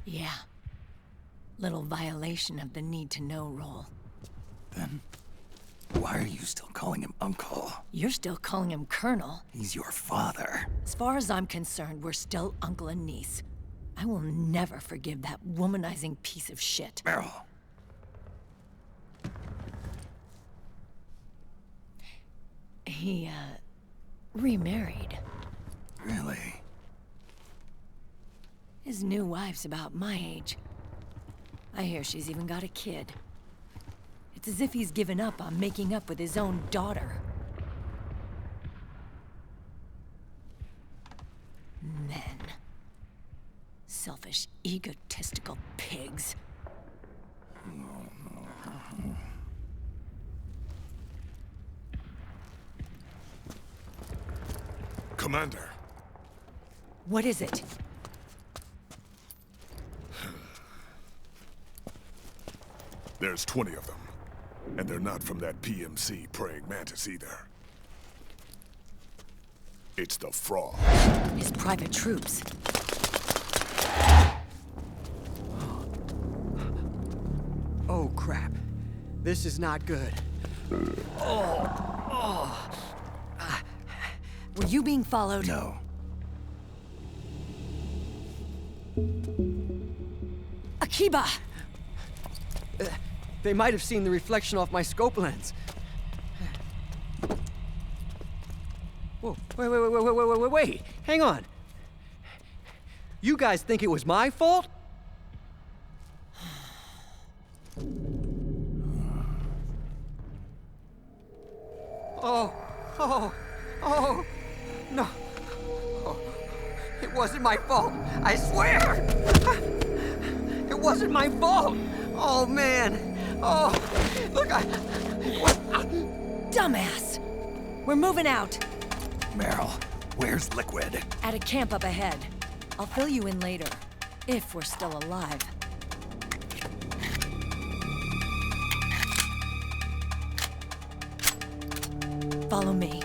Yeah. Little violation of the need-to-know rule. Then, why are you still calling him Uncle? You're still calling him Colonel. He's your father. As far as I'm concerned, we're still uncle and niece. I will never forgive that womanizing piece of shit. Meryl. He, remarried. Really? His new wife's about my age. I hear she's even got a kid. It's as if he's given up on making up with his own daughter. Men. Selfish, egotistical pigs. Commander. What is it? There's 20 of them. And they're not from that PMC praying mantis either. It's the Frog. His private troops. Oh, crap. This is not good. Were you being followed? No. Akiba! They might have seen the reflection off my scope lens. Whoa, wait, hang on. You guys think it was my fault? Oh, no. Oh, it wasn't my fault, I swear! It wasn't my fault! Oh, man. Oh, look, Dumbass! We're moving out. Meryl, where's Liquid? At a camp up ahead. I'll fill you in later, if we're still alive. Follow me.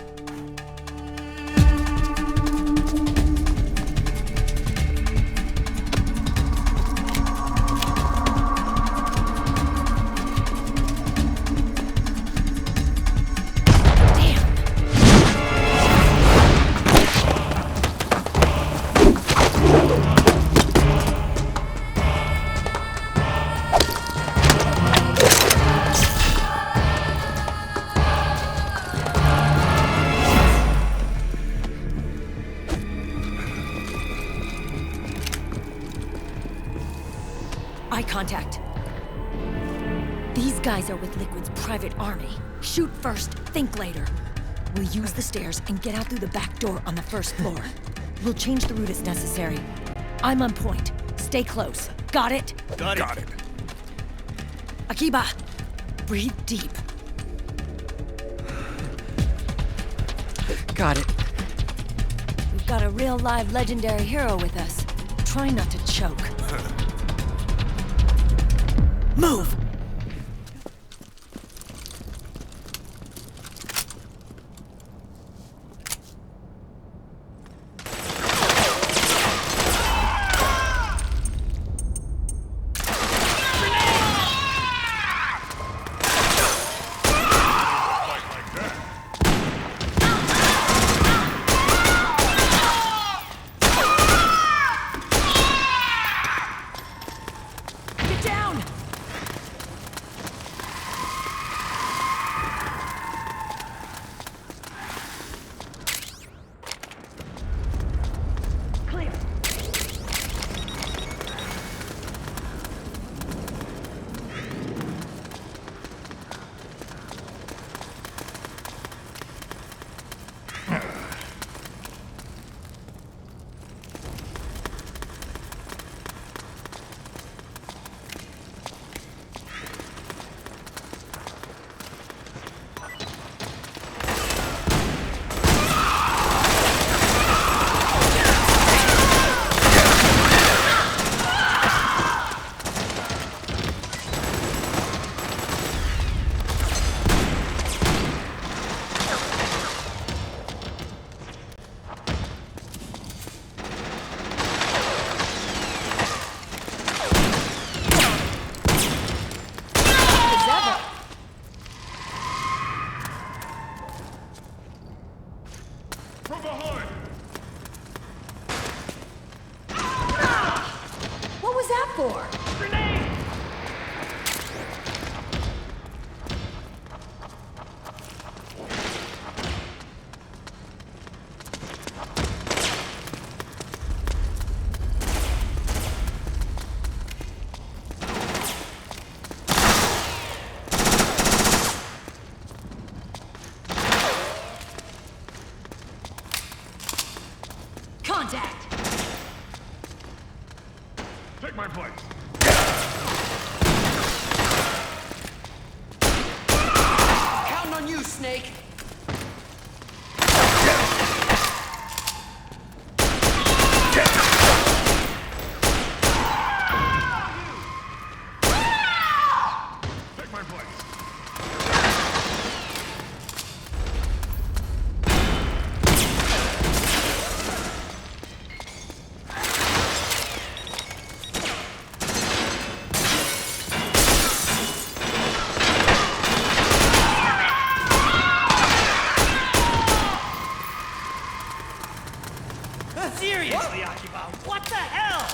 Eye contact. These guys are with Liquid's private army. Shoot first, think later. We'll use the stairs and get out through the back door on the first floor. We'll change the route as necessary. I'm on point. Stay close. Got it? Got it. Akiba, breathe deep. Got it. We've got a real live legendary hero with us. Try not to choke. Move! Take my place. Counting on you, Snake. Take my place. Seriously, Akiba, what the hell?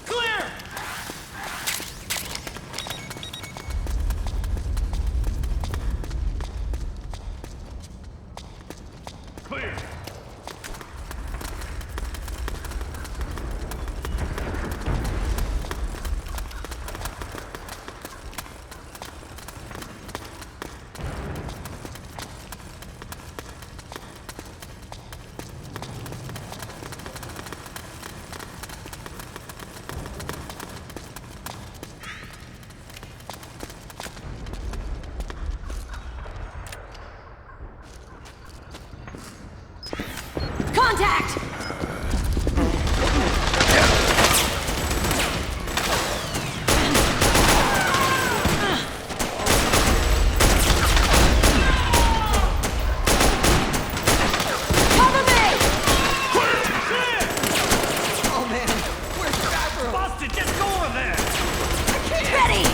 Clear! Contact! Cover me! Oh man, where's the bathroom? Busted, just go over there! Ready!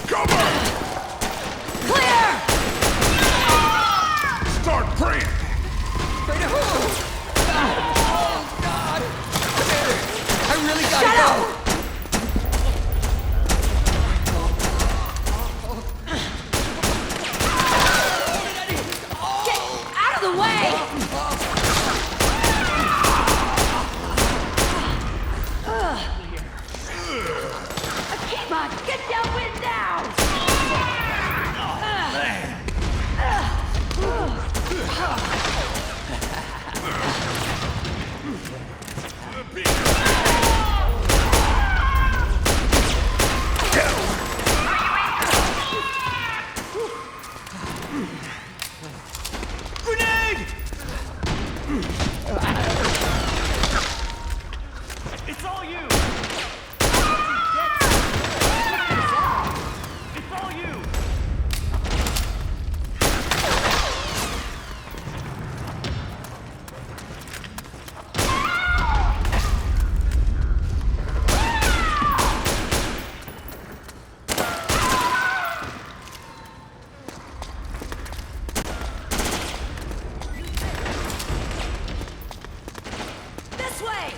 Cover! Clear! Start praying! Pray to who? Oh God! I really gotta Shut go! up! Get out of the way! Come on, get downwind now! Grenade! It's all you! It's all you! This way!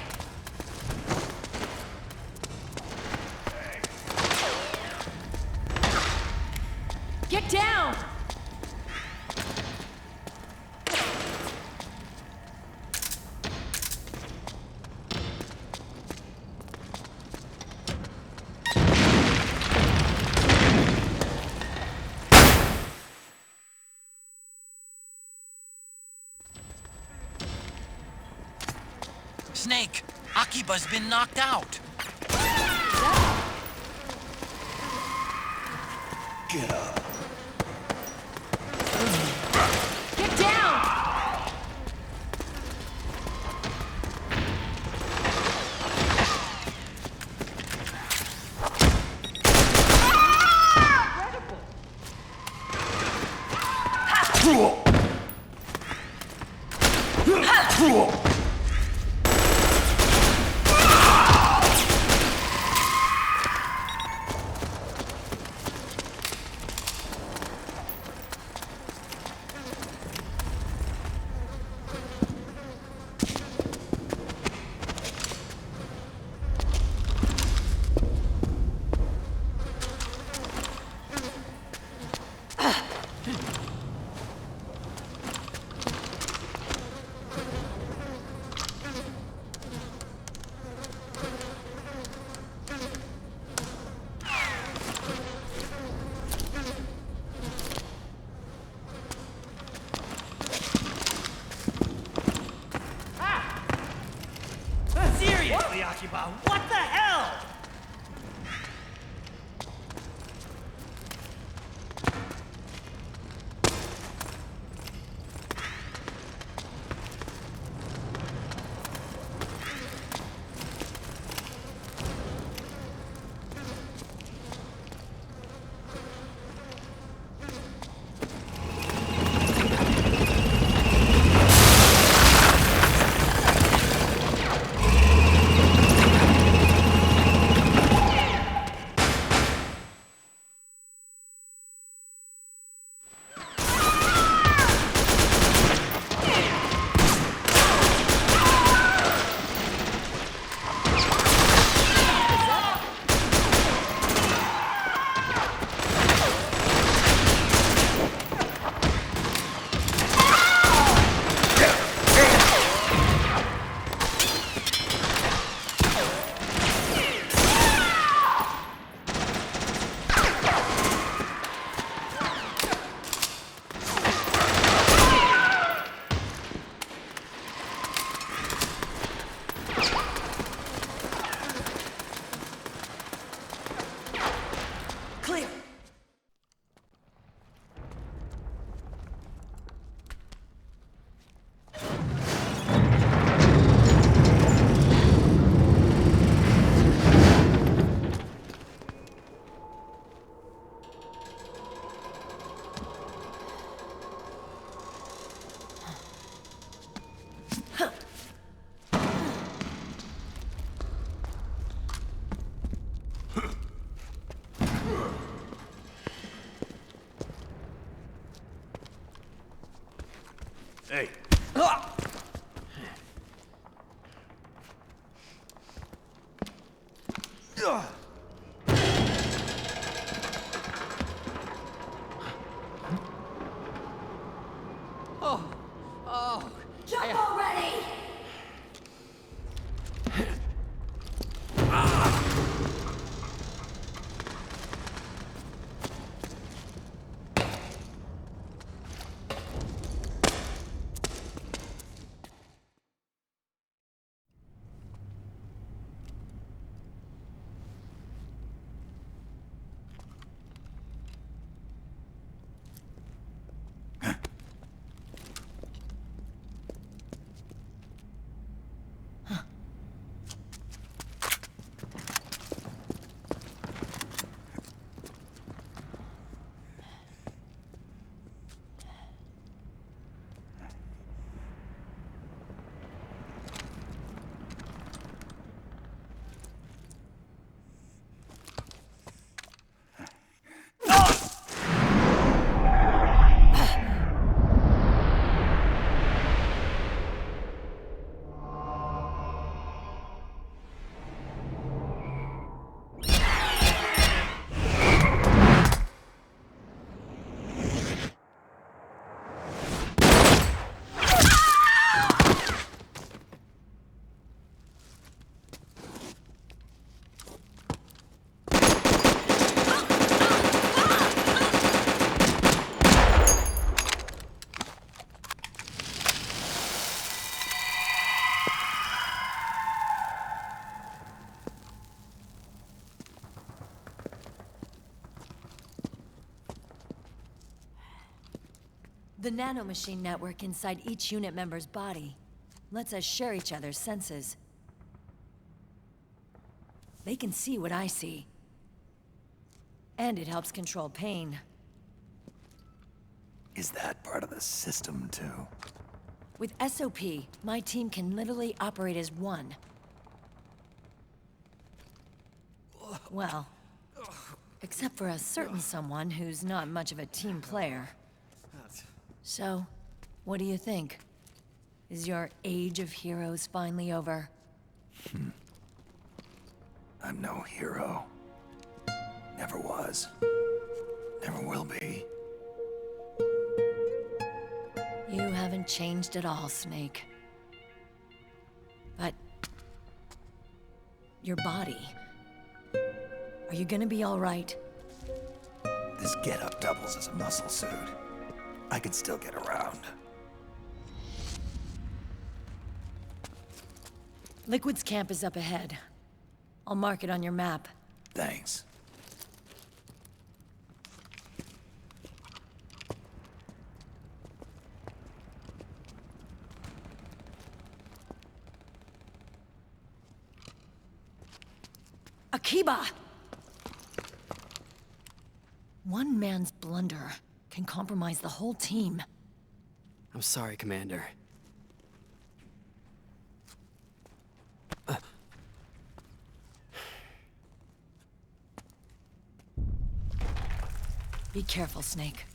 Get down! Snake, Akiba's been knocked out. Get up. Get down! Seriously, Akiba, what the hell? Hey. Jump already! The nanomachine network inside each unit member's body lets us share each other's senses. They can see what I see. And it helps control pain. Is that part of the system, too? With SOP, my team can literally operate as one. Well, except for a certain someone who's not much of a team player. So, what do you think? Is your age of heroes finally over? I'm no hero. Never was. Never will be. You haven't changed at all, Snake. But... your body... are you gonna be all right? This getup doubles as a muscle suit. I can still get around. Liquid's camp is up ahead. I'll mark it on your map. Thanks. Akiba! One man's blunder can compromise the whole team. I'm sorry, Commander. Be careful, Snake.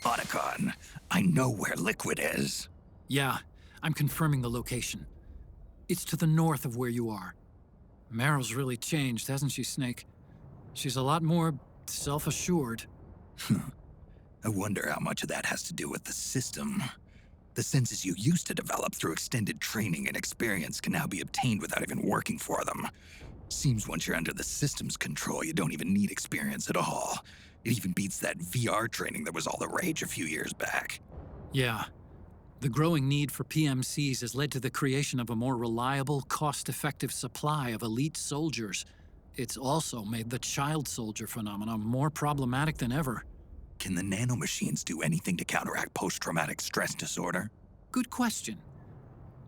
Otacon, I know where Liquid is. Yeah, I'm confirming the location. It's to the north of where you are. Meryl's really changed, hasn't she, Snake? She's a lot more self-assured. I wonder how much of that has to do with the system. The senses you used to develop through extended training and experience can now be obtained without even working for them. Seems once you're under the system's control, you don't even need experience at all. It even beats that VR training that was all the rage a few years back. Yeah. The growing need for PMCs has led to the creation of a more reliable, cost-effective supply of elite soldiers. It's also made the child soldier phenomenon more problematic than ever. Can the nanomachines do anything to counteract post-traumatic stress disorder? Good question.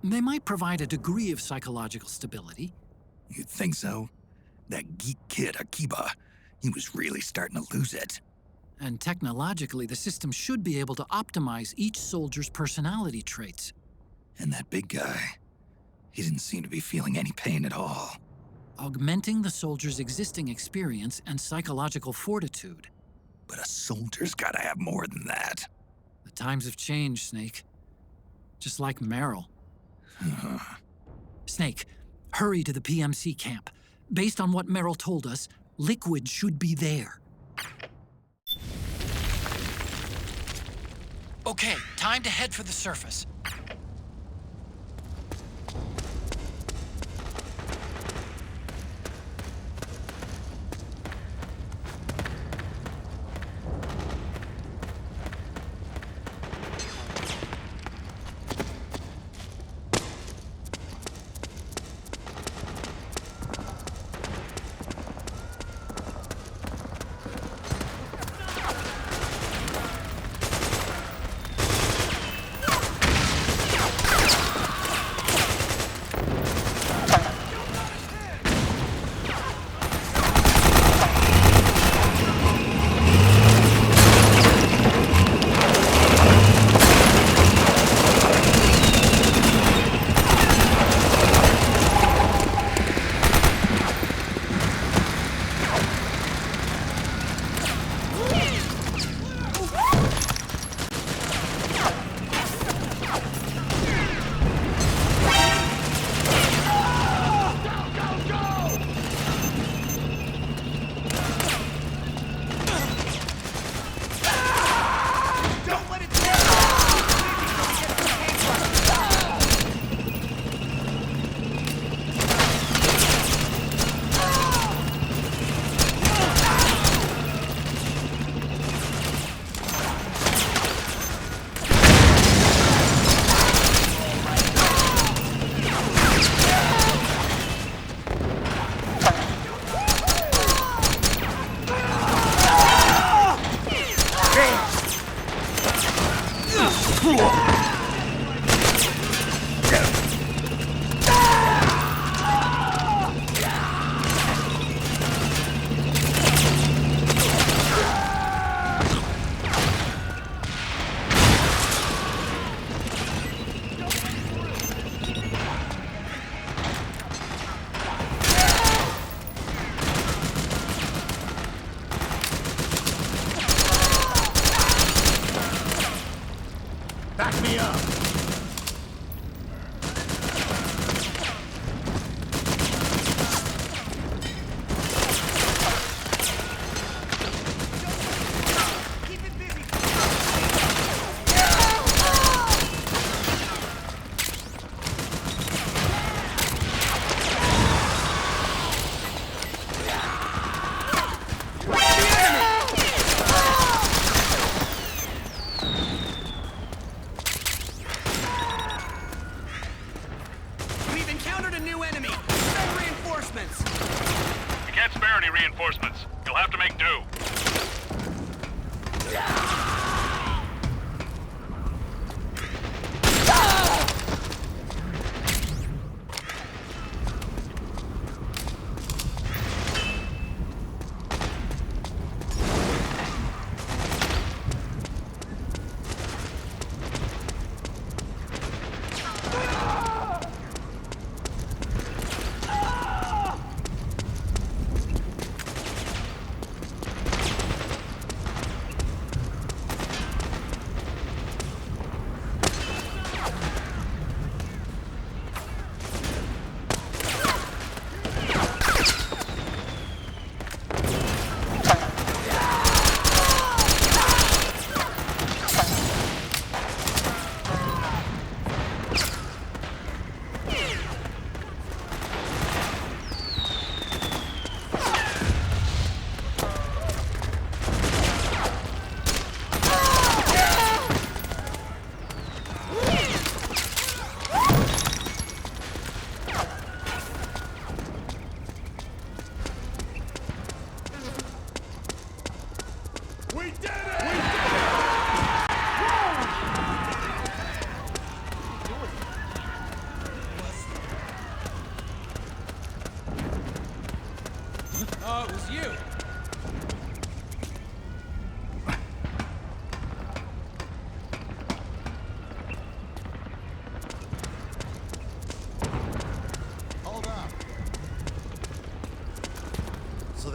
They might provide a degree of psychological stability. You'd think so? That geek kid, Akiba, he was really starting to lose it. And technologically, the system should be able to optimize each soldier's personality traits. And that big guy, he didn't seem to be feeling any pain at all. Augmenting the soldier's existing experience and psychological fortitude. But a soldier's gotta have more than that. The times have changed, Snake. Just like Meryl. Snake, hurry to the PMC camp. Based on what Meryl told us, liquid should be there. Okay, time to head for the surface. Back me up!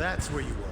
that's where you were.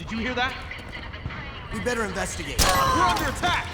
Did you hear that? We better investigate. We're under attack!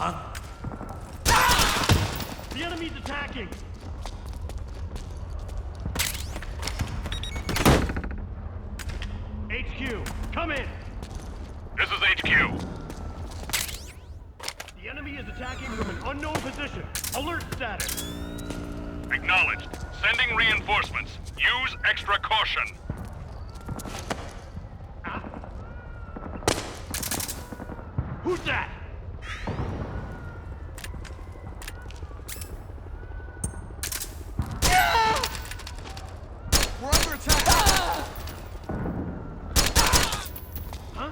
Huh? The enemy's attacking! HQ, come in! This is HQ. The enemy is attacking from an unknown position. Alert status. Acknowledged. Sending reinforcements. Use extra caution. Who's that? We're under attack! Huh?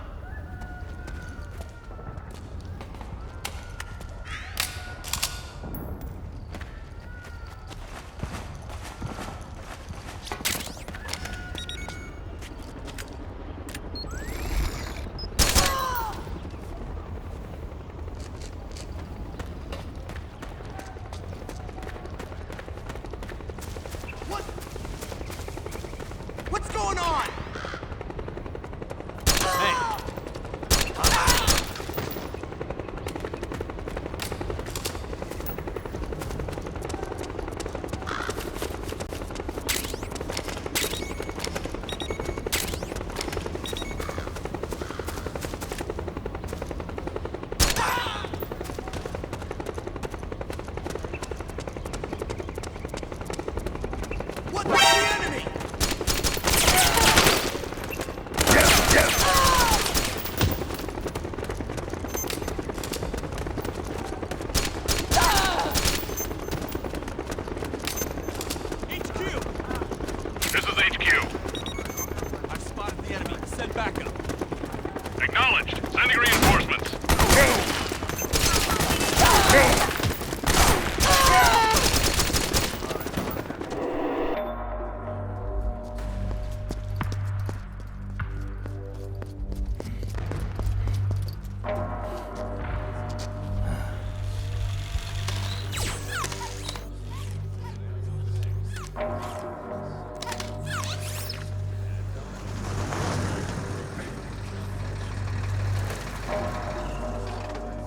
What's going on? What's the enemy? This is HQ. I've spotted the enemy. Send backup. Acknowledged. Sending reinforcements.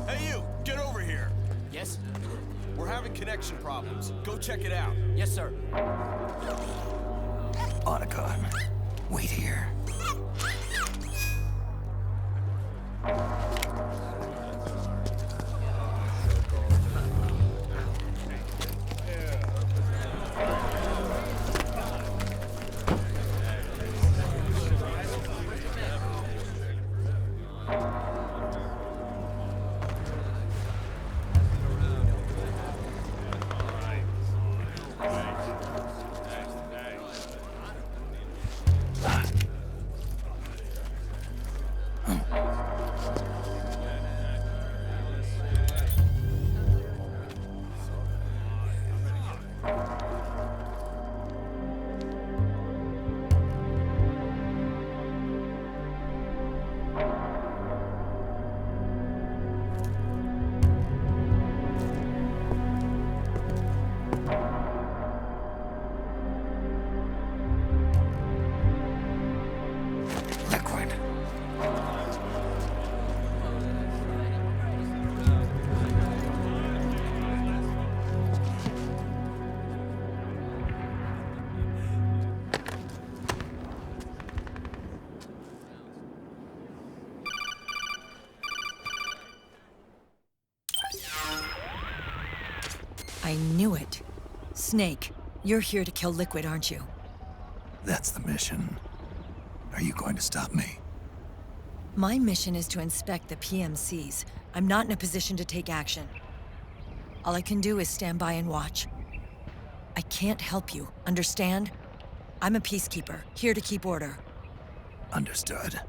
Hey you, get over here. Yes? We're having connection problems. Go check it out. Yes, sir. Otacon, wait here. I knew it. Snake, you're here to kill Liquid, aren't you? That's the mission. Are you going to stop me? My mission is to inspect the PMCs. I'm not in a position to take action. All I can do is stand by and watch. I can't help you, understand? I'm a peacekeeper, here to keep order. Understood.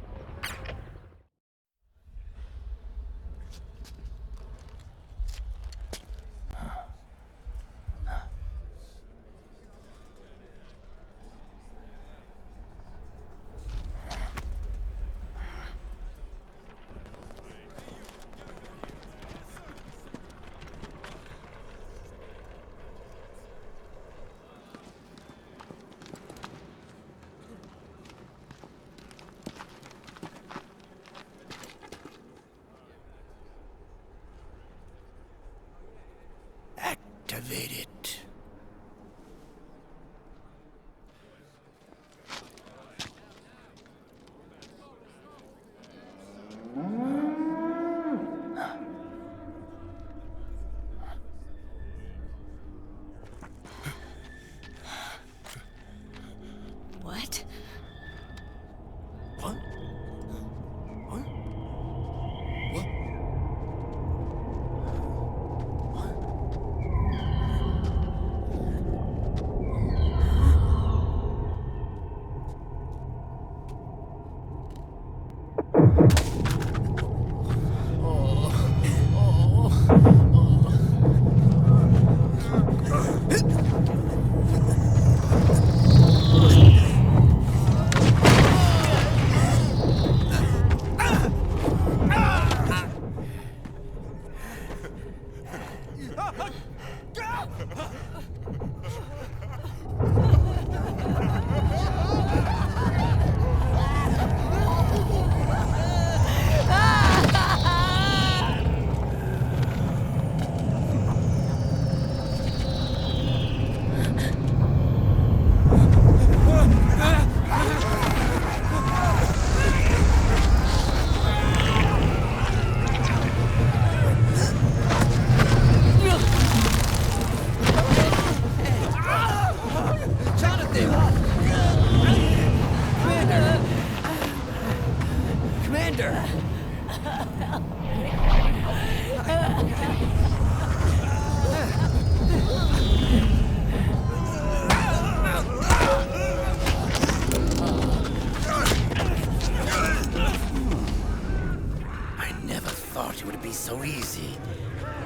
So easy.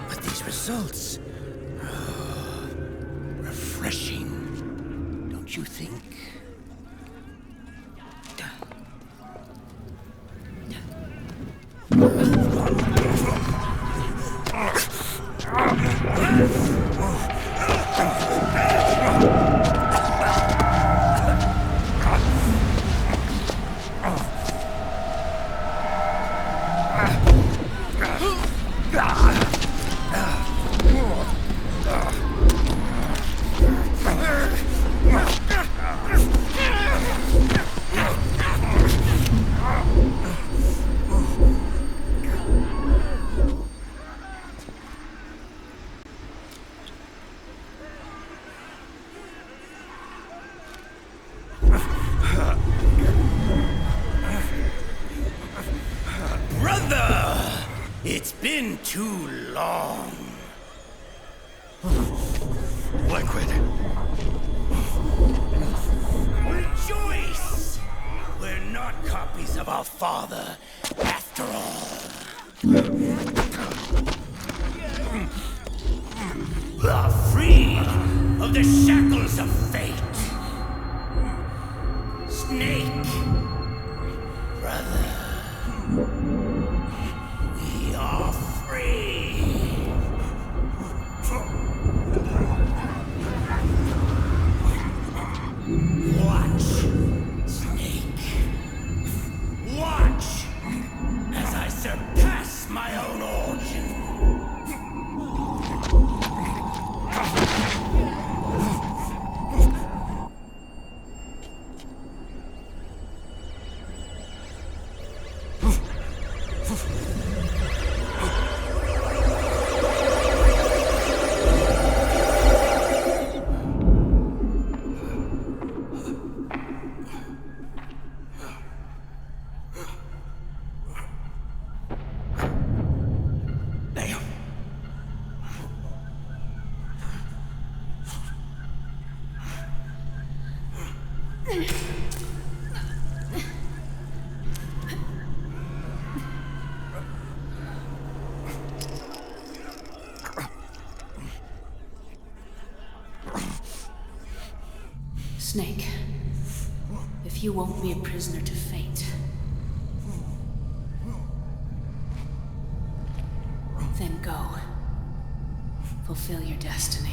But these results... refreshing. Don't you think? It's been too long. Liquid. Rejoice! We're not copies of our father, after all. Are free of the shackles of fate. Snake, brother. We are free. Watch, Snake. Watch as I surpass my own origin. Snake, if you won't be a prisoner to fate, then go. Fulfill your destiny.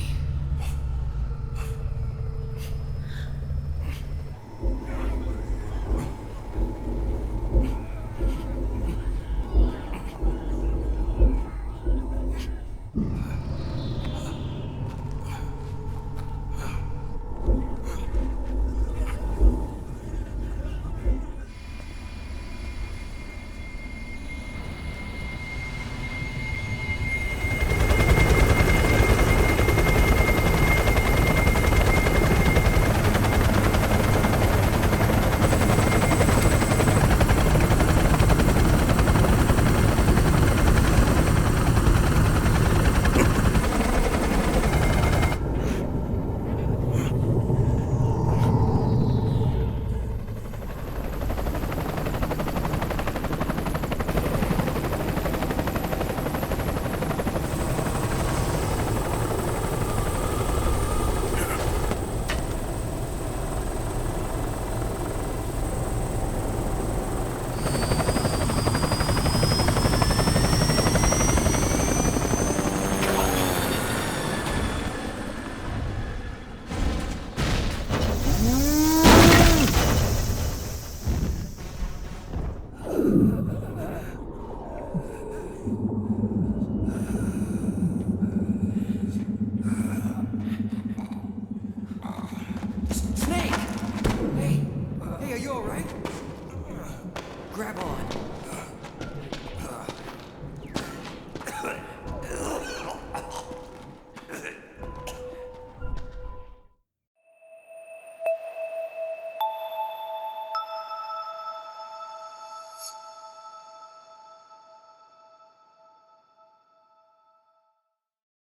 grab on.